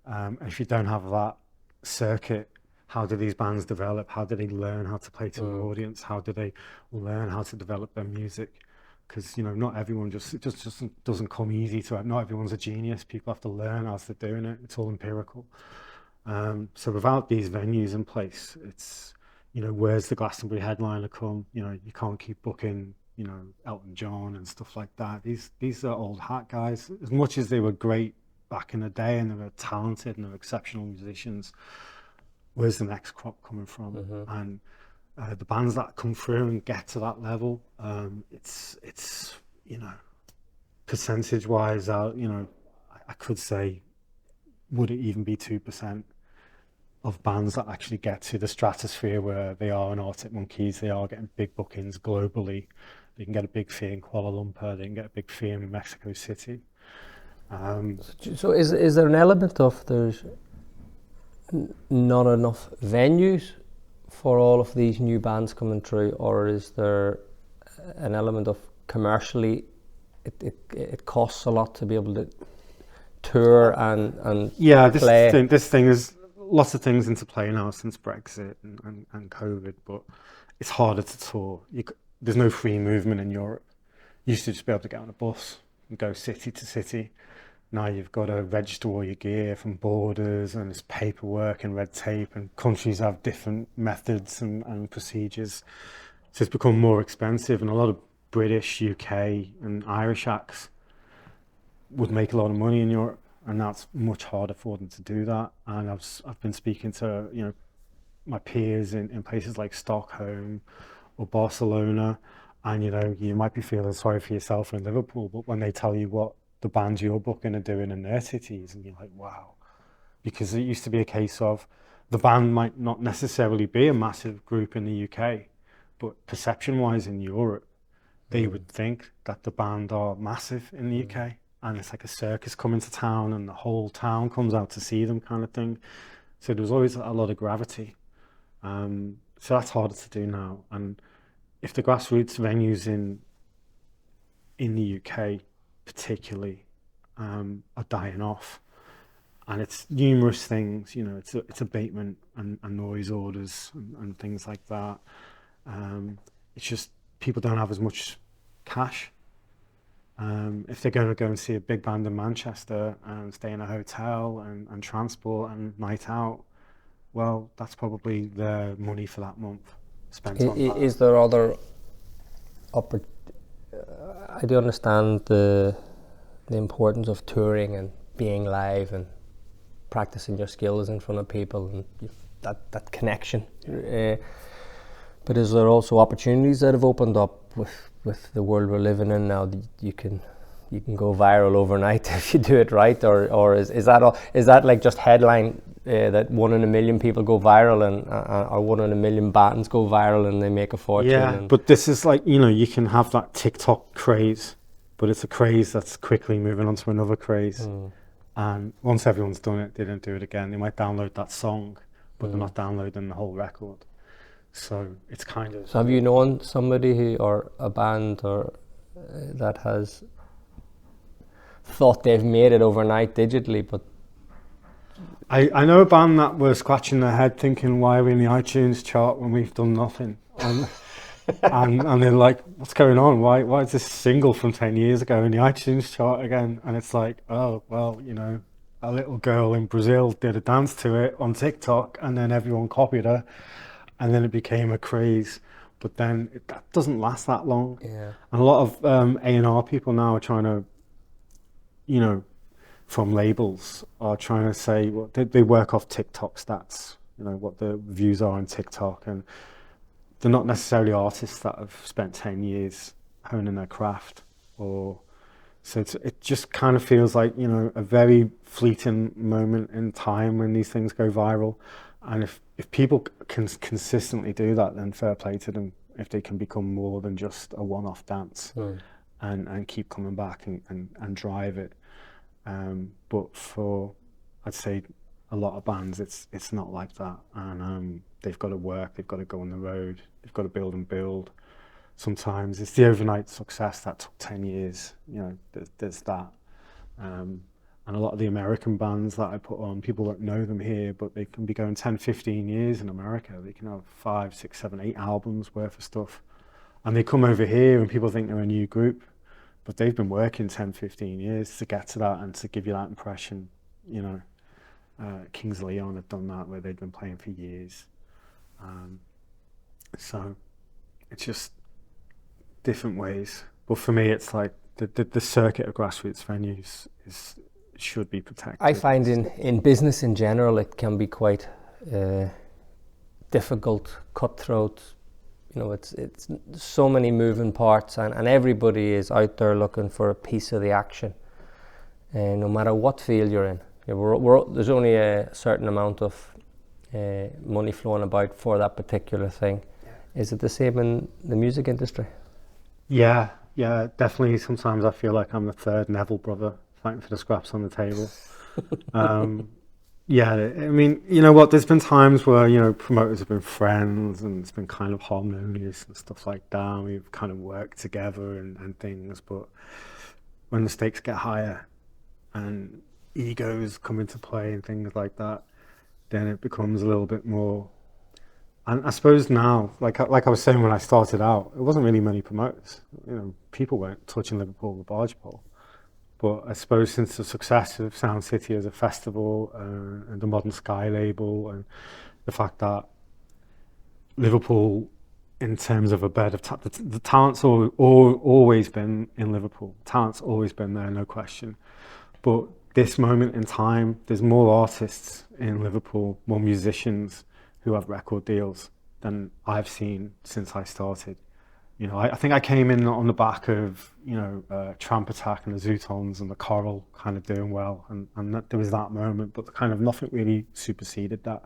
If you don't have that circuit, how do these bands develop? How do they learn how to play to an audience? How do they learn how to develop their music? Because, you know, not everyone just doesn't come easy to it. Not everyone's a genius. People have to learn as they're doing it. It's all empirical. So without these venues in place, it's, you know, where's the Glastonbury headliner come? You know, you can't keep booking, you know, Elton John and stuff like that. These are old hat guys. As much as they were great back in the day, and they were talented and they were exceptional musicians. Where's the next crop coming from? And the bands that come through and get to that level, it's you know, percentage wise, you know, I could say, would it even be 2% of bands that actually get to the stratosphere where they are in Arctic Monkeys? They are getting big bookings globally. They can get a big fee in Kuala Lumpur. They can get a big fee in Mexico City. So is there an element of there's not enough venues for all of these new bands coming through, or is there an element of commercially it costs a lot to be able to tour and play? This thing is lots of things into play now since Brexit and COVID, but it's harder to tour. There's no free movement in Europe. You used to just be able to get on a bus and go city to city. Now you've got to register all your gear from borders, and there's paperwork and red tape, and countries have different methods and procedures. So it's become more expensive, and a lot of British, UK and Irish acts would make a lot of money in Europe, and that's much harder for them to do that. And I've been speaking to, you know, my peers in places like Stockholm or Barcelona, and you know, you might be feeling sorry for yourself in Liverpool, but when they tell you what the bands you're booking are doing in their cities, and you're like, wow. Because it used to be a case of the band might not necessarily be a massive group in the UK, but perception wise in Europe, they would think that the band are massive in the UK, and it's like a circus coming to town and the whole town comes out to see them, kind of thing. So there was always a lot of gravity. So that's harder to do now. And if the Grassroots venues in the UK particularly are dying off, and it's numerous things, you know, it's abatement and noise orders and things like that. It's just people don't have as much cash. If they're going to go and see a big band in Manchester and stay in a hotel and transport and night out, well, that's probably their money for that month spent on that. Is there other I do understand the importance of touring and being live and practicing your skills in front of people and that connection. But is there also opportunities that have opened up with the world we're living in now? You can go viral overnight if you do it right, or is that like just headline that 1 in a million people go viral and or 1 in a million bands go viral and they make a fortune? Yeah, but this is like, you know, you can have that TikTok craze, but it's a craze that's quickly moving on to another craze. And once everyone's done it, they don't do it again. They might download that song, but they're not downloading the whole record. So it's kind of... So have you known somebody who, or a band or that has thought they've made it overnight digitally, but... I know a band that were scratching their head thinking, why are we in the iTunes chart when we've done nothing? And they're like, what's going on? Why is this single from 10 years ago in the iTunes chart again? And it's like, oh, well, you know, a little girl in Brazil did a dance to it on TikTok, and then everyone copied her, and then it became a craze. But then that doesn't last that long. Yeah. And a lot of A&R people now are trying to, you know, from labels, are trying to say, well, they work off TikTok stats, you know, what the views are on TikTok, and they're not necessarily artists that have spent 10 years honing their craft. Or so it just kind of feels like, you know, a very fleeting moment in time when these things go viral. And if people can consistently do that, then fair play to them, if they can become more than just a one-off dance and keep coming back and drive it. But for, I'd say, a lot of bands, it's not like that, and they've got to work, they've got to go on the road, they've got to build and build. Sometimes it's the overnight success that took 10 years, you know, there's that. And a lot of the American bands that I put on, people don't know them here, but they can be going 10, 15 years in America. They can have 5, 6, 7, 8 albums worth of stuff. And they come over here and people think they're a new group, but they've been working 10, 15 years to get to that and to give you that impression, you know. Kings of Leon had done that, where they'd been playing for years. So it's just different ways. But for me, it's like the circuit of Grassroots venues is should be protected. I find in business in general, it can be quite difficult, cutthroat. You know, it's so many moving parts, and everybody is out there looking for a piece of the action. No matter what field you're in, there's only a certain amount of money flowing about for that particular thing. Yeah. Is it the same in the music industry? Yeah, definitely. Sometimes I feel like I'm the third Neville brother fighting for the scraps on the table. Yeah, I mean, you know what, there's been times where, you know, promoters have been friends and it's been kind of harmonious and stuff like that, and we've kind of worked together and things, but when the stakes get higher and egos come into play and things like that, then it becomes a little bit more. And I suppose now, like I was saying when I started out, it wasn't really many promoters. You know, people weren't touching Liverpool with a barge pole. But I suppose since the success of Sound City as a festival and the Modern Sky label, and the fact that Liverpool, in terms of a bed of the talent's always been in Liverpool. Talent's always been there, no question. But this moment in time, there's more artists in Liverpool, more musicians who have record deals than I've seen since I started. You know, I think I came in on the back of, you know, Tramp Attack and the Zootons and the Coral kind of doing well, and there was that moment, but kind of nothing really superseded that.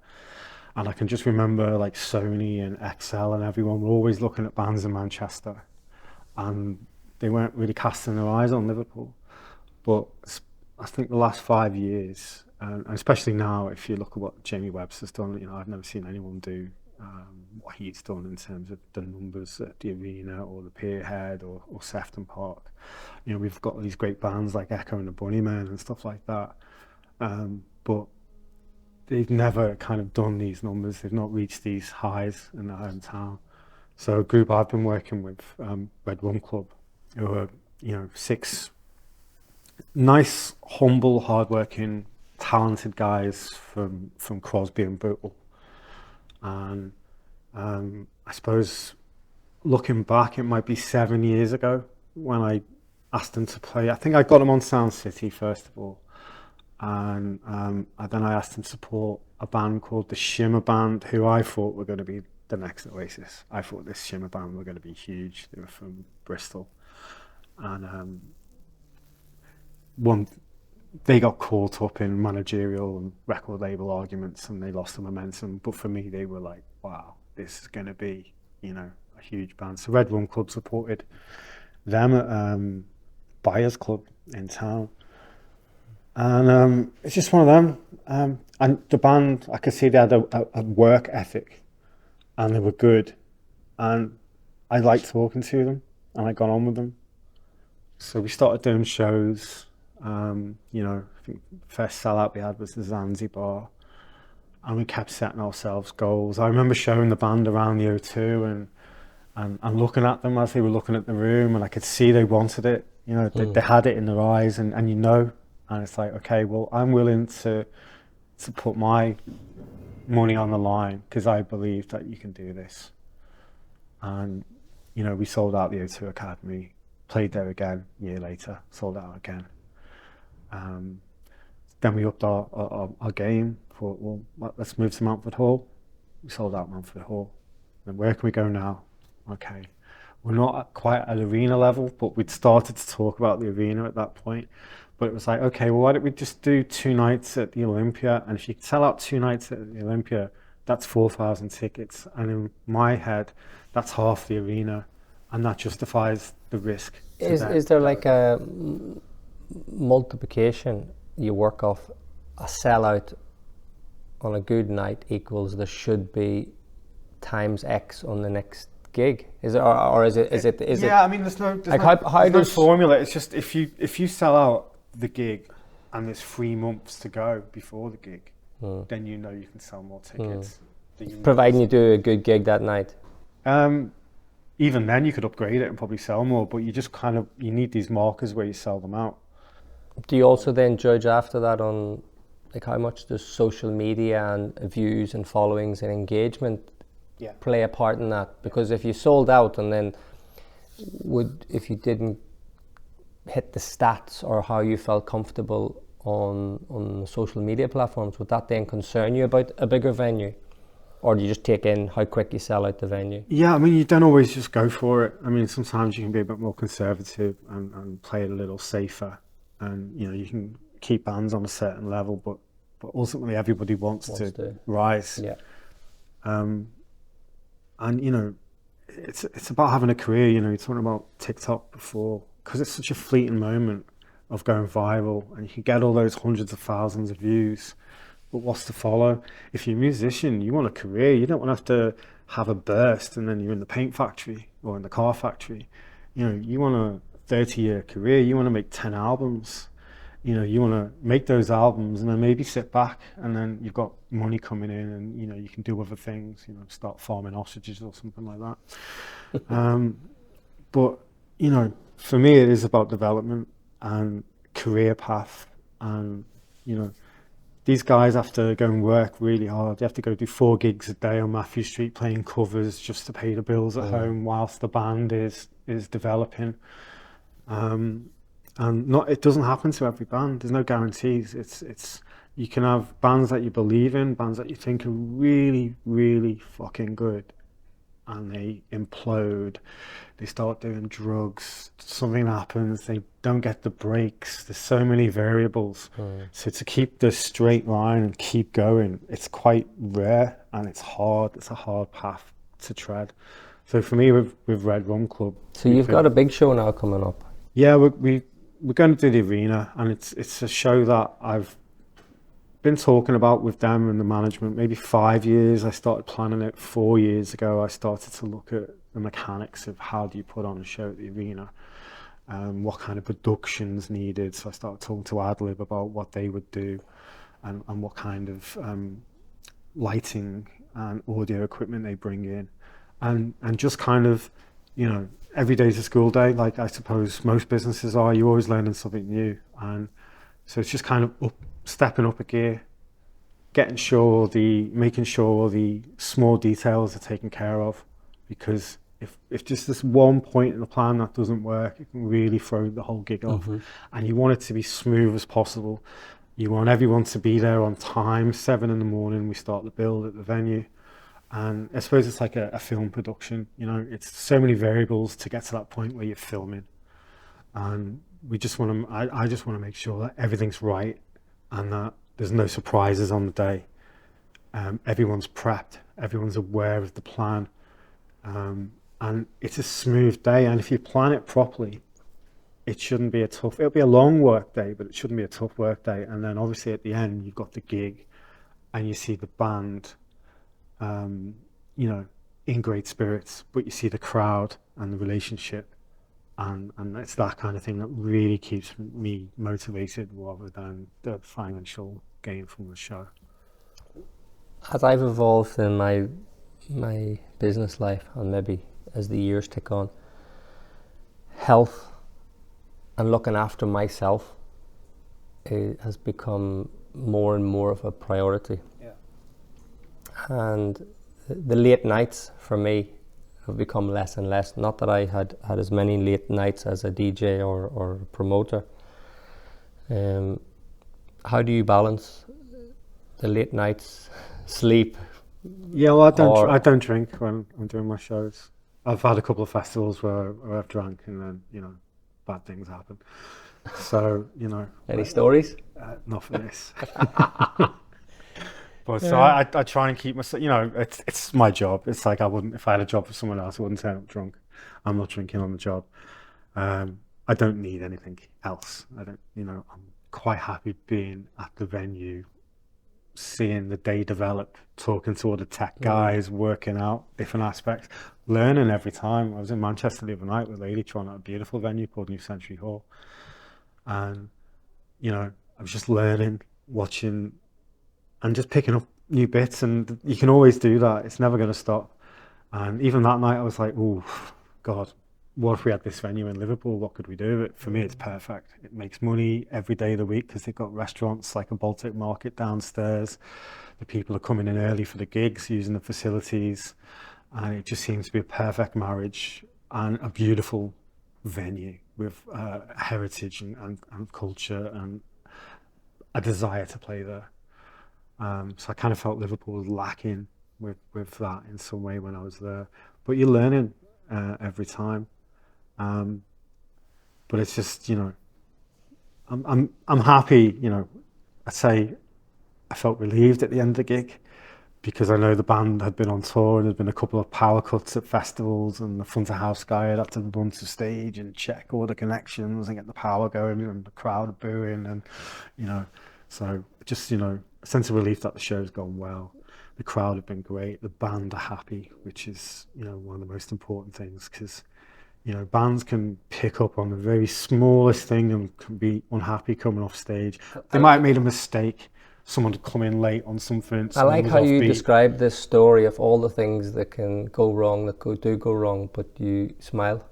And I can just remember like Sony and XL and everyone were always looking at bands in Manchester, and they weren't really casting their eyes on Liverpool. But I think the last 5 years, and especially now, if you look at what Jamie Webster's done, you know, I've never seen anyone do what he's done in terms of the numbers at the Arena or the Pierhead or Sefton Park. You know, we've got these great bands like Echo and the Bunnymen and stuff like that, but they've never kind of done these numbers. They've not reached these highs in their hometown. So a group I've been working with, Red Rum Club, who are, you know, 6 nice, humble, hardworking, talented guys from Crosby and Bootle. And I suppose looking back, it might be 7 years ago when I asked them to play. I think I got them on Sound City first of all, and then I asked them to support a band called the Shimmer Band, who I thought were going to be the next Oasis. I thought this Shimmer Band were going to be huge. They were from Bristol, and they got caught up in managerial and record label arguments and they lost the momentum. But for me, they were like, wow, this is going to be, you know, a huge band. So Red Rum Club supported them at Buyers Club in town. And it's just one of them. And the band, I could see they had a work ethic and they were good. And I liked talking to them and I got on with them. So we started doing shows. You know, I think the first sellout we had was the Zanzibar, and we kept setting ourselves goals. I remember showing the band around the O2 and looking at them as they were looking at the room, and I could see they wanted it. You know, they had it in their eyes, and you know, and it's like, okay, well, I'm willing to put my money on the line because I believe that you can do this. And you know, we sold out the O2 Academy, played there again a year later, sold out again. Then we upped our game. Thought, well, let's move to Mountford Hall. We sold out Mountford Hall. And where can we go now? Okay, we're not quite at arena level, but we'd started to talk about the arena at that point. But it was like, okay, well, why don't we just do 2 nights at the Olympia? And if you sell out 2 nights at the Olympia, that's 4,000 tickets. And in my head, that's half the arena, and that justifies the risk. Is there like a multiplication? You work off a sellout on a good night equals there should be times X on the next gig. Is it, or is it? Yeah, I mean, there's no formula. It's just if you sell out the gig and there's 3 months to go before the gig, then you know you can sell more tickets. Providing you do a good gig that night. Even then you could upgrade it and probably sell more, but you just you need these markers where you sell them out. Do you also then judge after that on like how much does social media and views and followings and engagement play a part in that? Because if you sold out and then if you didn't hit the stats or how you felt comfortable on the social media platforms, would that then concern you about a bigger venue? Or do you just take in how quick you sell out the venue? Yeah, I mean, you don't always just go for it. I mean, sometimes you can be a bit more conservative and play it a little safer. And, you know, you can keep bands on a certain level, but ultimately everybody wants to rise. Yeah. And, you know, it's about having a career. You know, you're talking about TikTok before, because it's such a fleeting moment of going viral, and you can get all those hundreds of thousands of views. But what's to follow? If you're a musician, you want a career. You don't want to have to have a burst and then you're in the paint factory or in the car factory. You know, you want a 30-year career. You want to make 10 albums. You know, you want to make those albums and then maybe sit back, and then you've got money coming in, and, you know, you can do other things, you know, start farming ostriches or something like that. But, you know, for me, it is about development and career path. And, you know, these guys have to go and work really hard. They have to go do 4 gigs a day on Matthew Street playing covers just to pay the bills at home whilst the band is developing. And it doesn't happen to every band. There's no guarantees. It's you can have bands that you believe in, bands that you think are really, really fucking good, and they implode. They start doing drugs, something happens, they don't get the breaks. There's so many variables. So to keep the straight line and keep going, it's quite rare, and it's hard. It's a hard path to tread. So for me, with Red Rum Club. So you've got a big show now coming up. Yeah, we're going to do the arena, and it's a show that I've been talking about with them and the management maybe 5 years. I started planning it 4 years ago. I started to look at the mechanics of how do you put on a show at the arena, what kind of production's needed. So I started talking to Adlib about what they would do, and what kind of lighting and audio equipment they bring in, and just kind of, you know, every day's a school day, like I suppose most businesses are. You're always learning something new, and so it's just kind of stepping up a gear, making sure all the small details are taken care of, because if just this one point in the plan that doesn't work, it can really throw the whole gig off. And you want it to be smooth as possible. You want everyone to be there on time. 7 a.m, we start the build at the venue. And I suppose it's like a film production, you know, it's so many variables to get to that point where you're filming. And we just want to, I just want to make sure that everything's right and that there's no surprises on the day. Everyone's prepped, everyone's aware of the plan. And it's a smooth day. And if you plan it properly, it shouldn't be it'll be a long work day, but it shouldn't be a tough work day. And then obviously at the end, you've got the gig and you see the band, you know, in great spirits, but you see the crowd and the relationship, and it's that kind of thing that really keeps me motivated rather than the financial gain from the show. As I've evolved in my business life, and maybe as the years tick on, health and looking after myself has become more and more of a priority. And the late nights for me have become less and less. Not that I had as many late nights as a DJ or a promoter. How do you balance the late nights, sleep? Yeah, well, I don't drink when I'm doing my shows. I've had a couple of festivals where I've drank and then, you know, bad things happen. So, you know. Any stories? Not for this. But so I try and keep myself, you know, it's my job. It's like if I had a job for someone else, I wouldn't turn up drunk. I'm not drinking on the job. I don't need anything else. You know, I'm quite happy being at the venue, seeing the day develop, talking to all the tech guys, working out different aspects, learning every time. I was in Manchester the other night with a lady trying out a beautiful venue called New Century Hall. And, you know, I was just learning, watching, and just picking up new bits, and you can always do that. It's never going to stop. And even that night I was like, oh God, what if we had this venue in Liverpool? What could we do? But for me, it's perfect. It makes money every day of the week because they've got restaurants like a Baltic Market downstairs. The people are coming in early for the gigs, using the facilities, and it just seems to be a perfect marriage and a beautiful venue with heritage and culture and a desire to play there. So I kind of felt Liverpool was lacking with that in some way when I was there. But you're learning every time. But it's just, I'm happy, I'd say I felt relieved at the end of the gig, because I know the band had been on tour and there'd been a couple of power cuts at festivals, and the front of house guy had to run to stage and check all the connections and get the power going, and the crowd booing, and so just a sense of relief that the show's gone well. The crowd have been great, the band are happy, which is one of the most important things, because bands can pick up on the very smallest thing and can be unhappy coming off stage. They might have made a mistake. Someone had come in late on something. I like how you describe this story of all the things that can go wrong, that do go wrong, but you smile.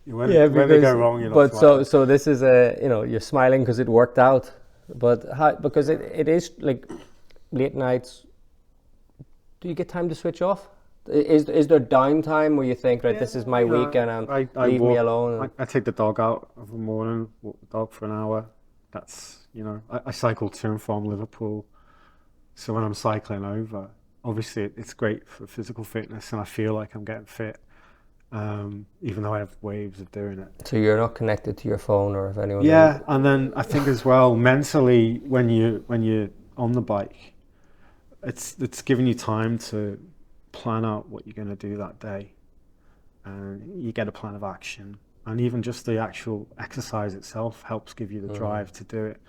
When they go wrong, you're not smiling. So this is you're smiling because it worked out, but because it is like late nights. Do you get time to switch off? Is there downtime where you think, right, this is my weekend and leave me alone? I take the dog out of the morning, walk the dog for an hour. That's, I cycle to and from Liverpool. So when I'm cycling over, obviously it's great for physical fitness, and I feel like I'm getting fit, even though I have waves of doing it. So you're not connected to your phone, or if anyone... Yeah, and then I think as well, mentally, when you're on the bike, it's giving you time to plan out what you're going to do that day, and you get a plan of action, and even just the actual exercise itself helps give you the drive to do it.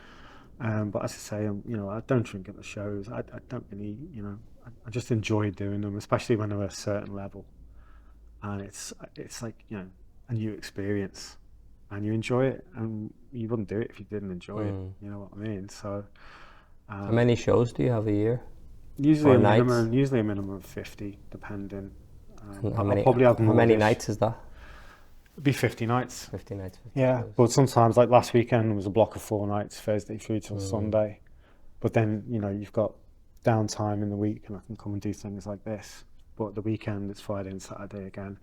But as I say, I don't drink at the shows. I don't really, I just enjoy doing them, especially when they're at a certain level, and it's like a new experience, and you enjoy it, and you wouldn't do it if you didn't enjoy it. You know what I mean? So how many shows do you have a year? Usually a minimum of 50, depending. How many, probably have more. How many nights is that? It'd be 50 nights. 50 nights. 50 yeah, shows. But sometimes, like last weekend, was a block of 4 nights, Thursday through till Sunday. But then, you've got downtime in the week, and I can come and do things like this. But the weekend, it's Friday and Saturday again.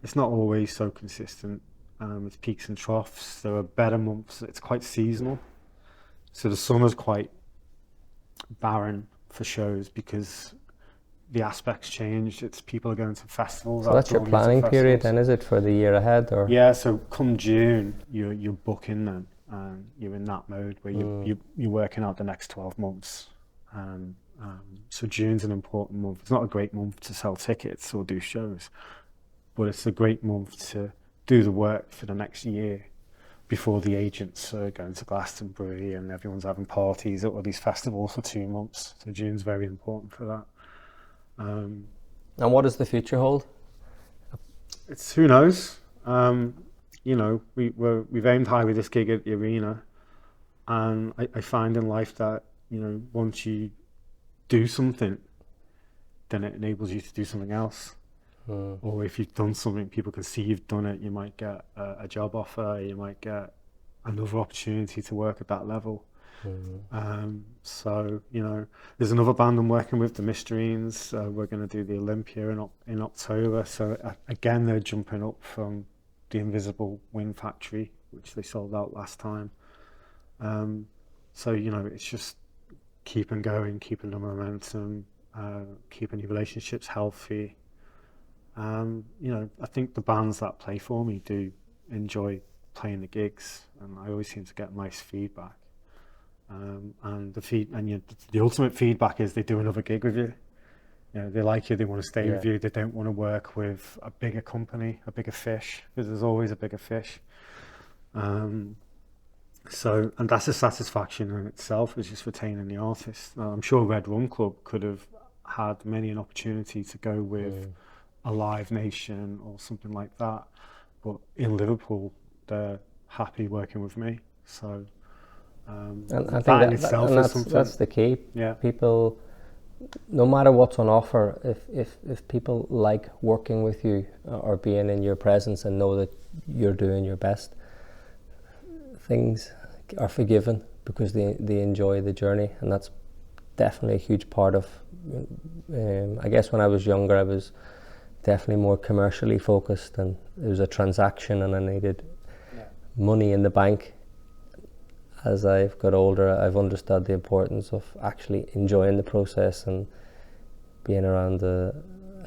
It's not always so consistent. It's peaks and troughs. There are better months. It's quite seasonal. So the summer's quite barren for shows because the aspects change. It's people are going to festivals. So that's your planning period then, is it, for the year ahead? Or yeah, so come June you're booking then, and you're in that mode where you're working out the next 12 months. So June's an important month. It's not a great month to sell tickets or do shows, but it's a great month to do the work for the next year before the agents are going to Glastonbury and everyone's having parties at all these festivals for 2 months. So June's very important for that. And what does the future hold? It's who knows. We've aimed high with this gig at the arena, and I find in life that once you do something, then it enables you to do something else. Or if you've done something, people can see you've done it. You might get a job offer. You might get another opportunity to work at that level. So there's another band I'm working with, the Mysterines. We're going to do the Olympia in October. So again, they're jumping up from the Invisible Wing Factory, which they sold out last time. So it's just keeping going, keeping the momentum, keeping your relationships healthy. I think the bands that play for me do enjoy playing the gigs, and I always seem to get nice feedback. And the ultimate feedback is they do another gig with you. They like you, they want to stay with you. They don't want to work with a bigger company, a bigger fish, because there's always a bigger fish. And that's a satisfaction in itself, is just retaining the artist. I'm sure Red Rum Club could have had many an opportunity to go with a Live Nation or something like that, but in Liverpool they're happy working with me. So and I think that's the key. Yeah. People, no matter what's on offer, if people like working with you or being in your presence and know that you're doing your best, things are forgiven because they enjoy the journey, and that's definitely a huge part of. I guess when I was younger, I was definitely more commercially focused, and it was a transaction, and I needed money in the bank. As I've got older, I've understood the importance of actually enjoying the process and being around a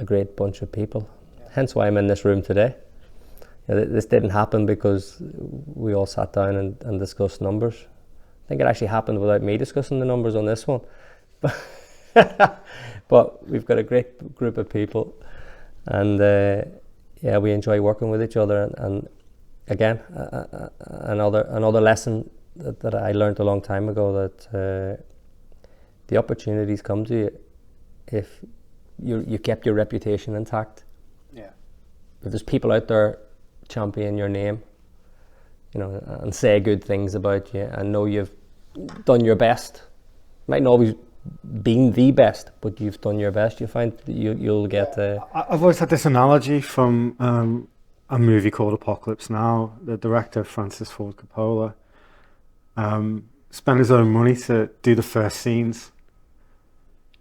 great bunch of people. Hence why I'm in this room today. This didn't happen because we all sat down and discussed numbers. I think it actually happened without me discussing the numbers on this one. But we've got a great group of people, and we enjoy working with each other. And again, another lesson that I learned a long time ago, that the opportunities come to you if you kept your reputation intact. Yeah. If there's people out there champion your name, and say good things about you, and know you've done your best, might not always been the best, but you've done your best, you find that you'll get. I've always had this analogy from a movie called Apocalypse Now. The director, Francis Ford Coppola, spent his own money to do the first scenes,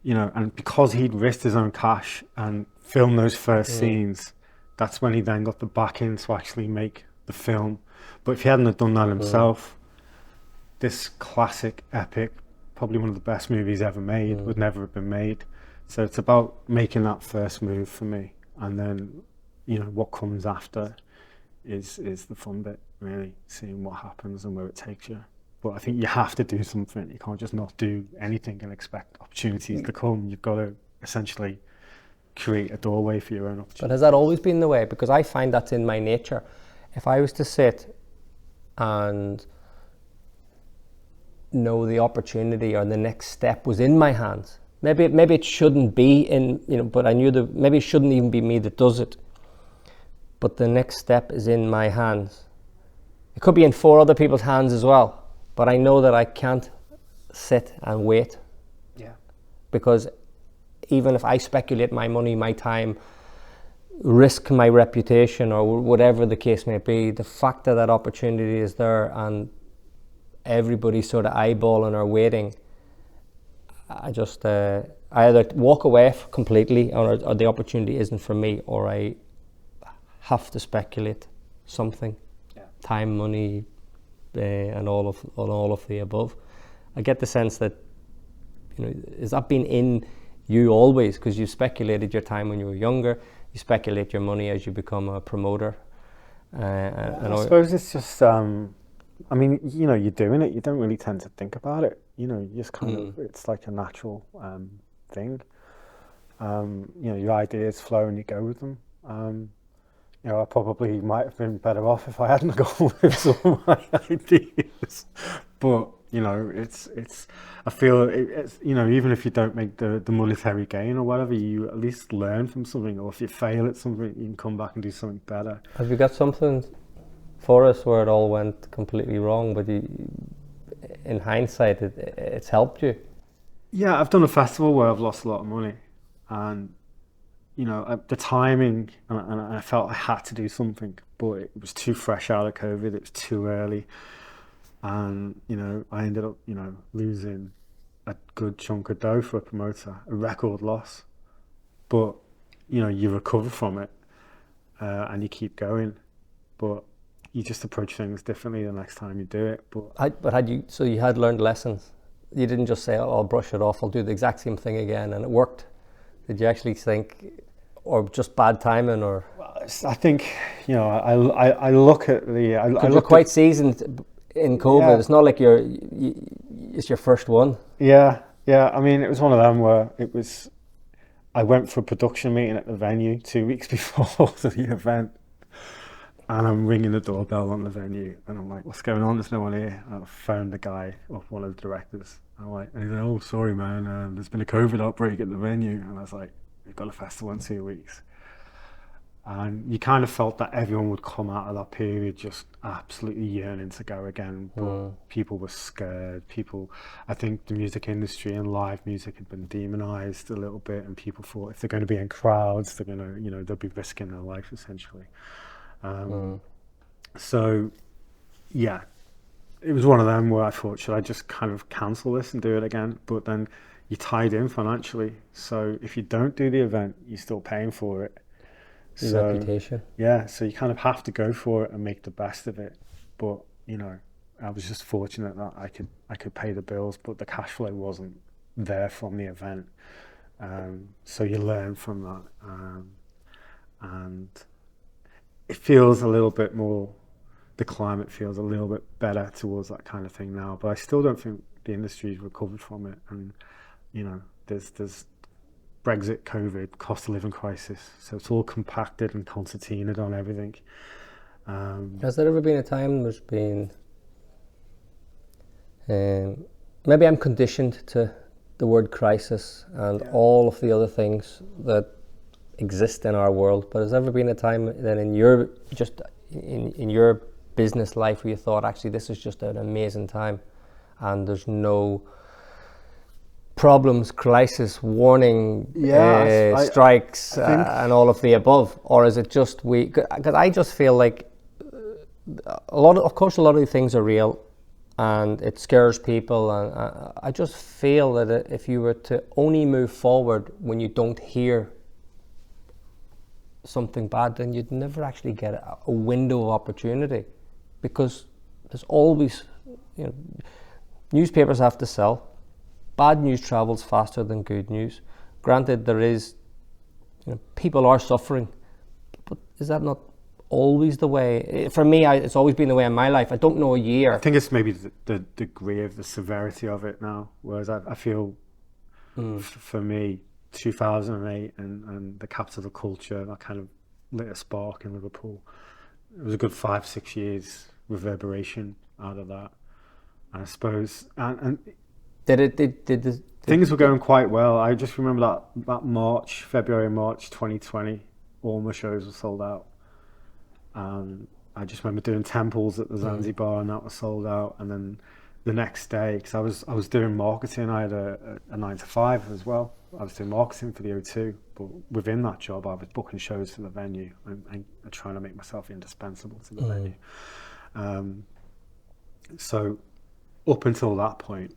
and because he'd risked his own cash and filmed those first scenes, that's when he then got the backing to actually make the film. But if he hadn't have done that himself, this classic epic, probably one of the best movies ever made, would never have been made. So it's about making that first move for me, and then what comes after is the fun bit, really, seeing what happens and where it takes you. But I think you have to do something. You can't just not do anything and expect opportunities to come. You've got to essentially create a doorway for your own opportunity. But has that always been the way? Because I find that's in my nature. If I was to sit and know the opportunity or the next step was in my hands, maybe it shouldn't be in, but I knew that maybe it shouldn't even be me that does it, but the next step is in my hands. It could be in 4 other people's hands as well, but I know that I can't sit and wait. Yeah. Because even if I speculate my money, my time, risk my reputation, or whatever the case may be, the fact that opportunity is there and everybody's sort of eyeballing or waiting, I just I either walk away completely, or the opportunity isn't for me, or I have to speculate something. Time, money, and all of the above. I get the sense that, has that been in you always? Because you speculated your time when you were younger, you speculate your money as you become a promoter. I suppose it's just, you're doing it, you don't really tend to think about it. You just kind of, it's like a natural thing. Your ideas flow and you go with them. I probably might have been better off if I hadn't gone with some of my ideas. But, it's I feel it's, even if you don't make the monetary gain or whatever, you at least learn from something, or if you fail at something, you can come back and do something better. Have you got something for us where it all went completely wrong, but in hindsight, it's helped you? Yeah, I've done a festival where I've lost a lot of money, and the timing, and I felt I had to do something, but it was too fresh out of COVID, it was too early, and I ended up losing a good chunk of dough for a promoter, a record loss, but you recover from it, and you keep going, but you just approach things differently the next time you do it. So you had learned lessons? You didn't just say, I'll brush it off, I'll do the exact same thing again, and it worked? Did you actually think, or just bad timing, or? Well, I think, I look at the... You're quite seasoned in COVID. Yeah. It's not like it's your first one. Yeah. It was one of them where I went for a production meeting at the venue 2 weeks before the event, and I'm ringing the doorbell on the venue, and I'm like, what's going on? There's no one here. And I phoned the guy up, one of the directors. And he's like, oh, sorry, man, there's been a COVID outbreak at the venue. And I was like, we've got a festival in 2 weeks. And you kind of felt that everyone would come out of that period just absolutely yearning to go again. But people were scared. I think the music industry and live music had been demonized a little bit, and people thought if they're going to be in crowds, they're going to, they'll be risking their life essentially. So, yeah, it was one of them where I thought, should I just kind of cancel this and do it again? But then you're tied in financially. So if you don't do the event, you're still paying for it. Reputation. Yeah, so you kind of have to go for it and make the best of it. but you know, I was just fortunate that I could pay the bills, but the cash flow wasn't there from the event. So you learn from that, and it feels a little bit more. The climate feels a little bit better towards that kind of thing now, but I still don't think the industry's recovered from it. And you know, there's Brexit, COVID, cost of living crisis, so it's all compacted and concertinaed on everything. Has there ever been a time there's been, maybe I'm conditioned to the word crisis and all of the other things that exist in our world, but has there ever been a time that in your business life where you thought, actually, this is just an amazing time and there's no problems, crisis, warning, strikes, and all of the above? Or is it just because I just feel like a lot of these things are real and it scares people, and I just feel that if you were to only move forward when you don't hear something bad, then you'd never actually get a window of opportunity, because there's always, you know, newspapers have to sell. Bad news travels faster than good news. Granted, there is, you know, people are suffering, but is that not always the way? For me, it's always been the way in my life. I don't know a year. I think it's maybe the degree of the severity of it now, whereas I feel for me, 2008 and the capital culture, that kind of lit a spark in Liverpool. It was a good 5-6 years reverberation out of that, and I suppose and things were going quite well. I just remember that February, March 2020, all my shows were sold out. I just remember doing temples at the Zanzibar, and that was sold out. And then the next day, because I was doing marketing, I had a 9-to-5 as well. I was doing marketing for the O2, but within that job, I was booking shows for the venue and trying to make myself indispensable to the venue. So up until that point,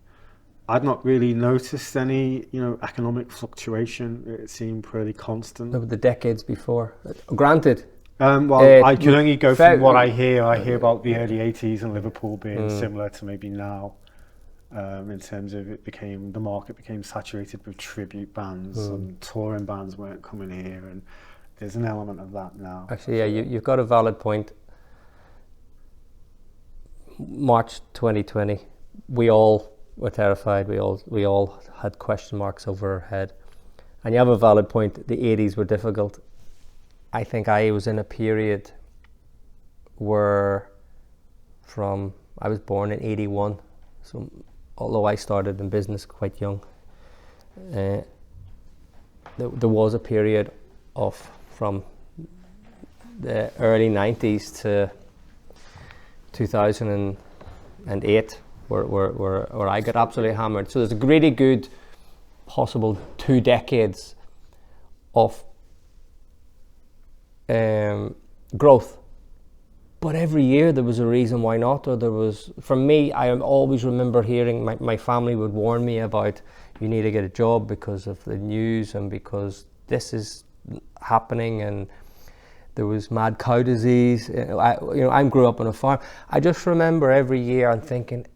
I'd not really noticed any, you know, economic fluctuation. It seemed pretty constant. Over the decades before, granted. I can only go from what I hear. I hear about the early 80s and Liverpool being similar to maybe now, in terms of the market became saturated with tribute bands and touring bands weren't coming here, and there's an element of that now. Actually, yeah, you've got a valid point. March 2020, we all were terrified. We all had question marks over our head, and you have a valid point. The 80s were difficult. I think I was in a period where, I was born in 81, so although I started in business quite young, there was a period from the early 90s to 2008 where I got absolutely hammered. So there's a really good possible 2 decades of growth, but every year there was a reason why not, or there was, for me, I always remember hearing my family would warn me about, you need to get a job because of the news and because this is happening, and there was mad cow disease. I grew up on a farm. I just remember every year I'm thinking,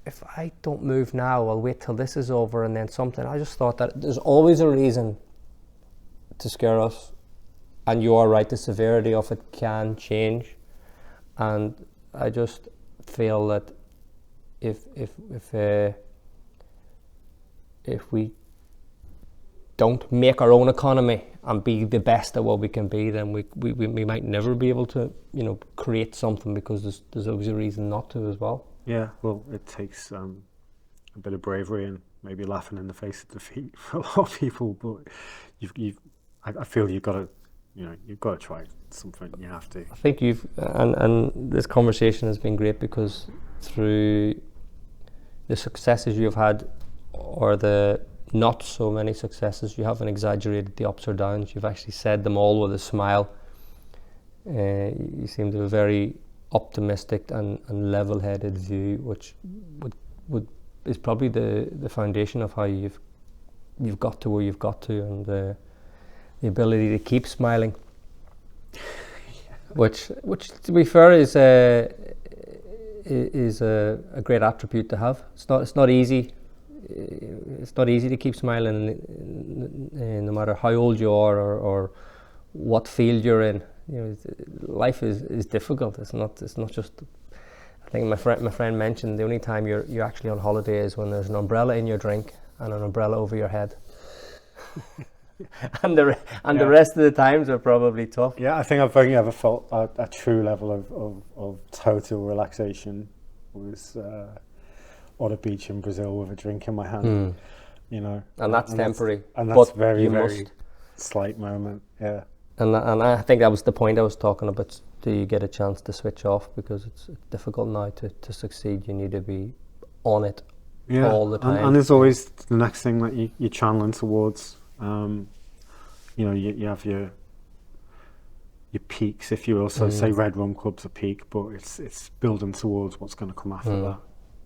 if I don't move now, I'll wait till this is over and then something. I just thought that there's always a reason to scare us. And you are right, the severity of it can change, and I just feel that if we don't make our own economy and be the best at what we can be, then we might never be able to, you know, create something, because there's always a reason not to as well. Yeah, well, it takes a bit of bravery and maybe laughing in the face of defeat for a lot of people, but I feel you've got to. You know, you've got to try something. You have to. I think and this conversation has been great, because through the successes you've had, or the not so many successes, you haven't exaggerated the ups or downs. You've actually said them all with a smile. You seem to have a very optimistic and level-headed view, which is probably the foundation of how you've got to where you've got to, and the ability to keep smiling. which to be fair is a great attribute to have. It's not easy. It's not easy to keep smiling, no matter how old you are or what field you're in. You know, life is difficult. It's not just. I think my friend mentioned the only time you're actually on holiday is when there's an umbrella in your drink and an umbrella over your head. and the rest of the times are probably tough. Yeah, I think I've only ever felt a true level of total relaxation was on a beach in Brazil with a drink in my hand. You know, and that's temporary. That's very slight moment. Yeah. And I think that was the point I was talking about. Do you get a chance to switch off? Because it's difficult now to succeed. You need to be on it all the time. And there's always the next thing that you're channeling towards. You know, you have your peaks, if you will. So say Red Rum Club's a peak, but it's building towards what's going to come after that,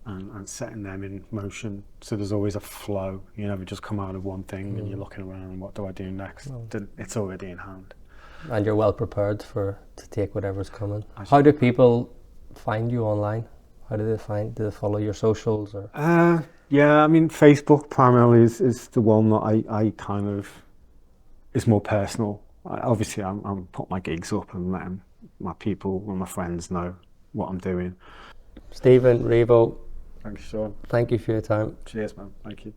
and setting them in motion. So there's always a flow. You never just come out of one thing and you're looking around. What do I do next? It's already in hand. And you're well prepared to take whatever's coming. How do people find you online? How do they follow your socials? Or yeah, I mean, Facebook primarily is the one that I kind of is more personal. Obviously, I'm put my gigs up and letting my people and my friends know what I'm doing. Stephen Revo, thank you, Sean. Thank you for your time. Cheers, man. Thank you.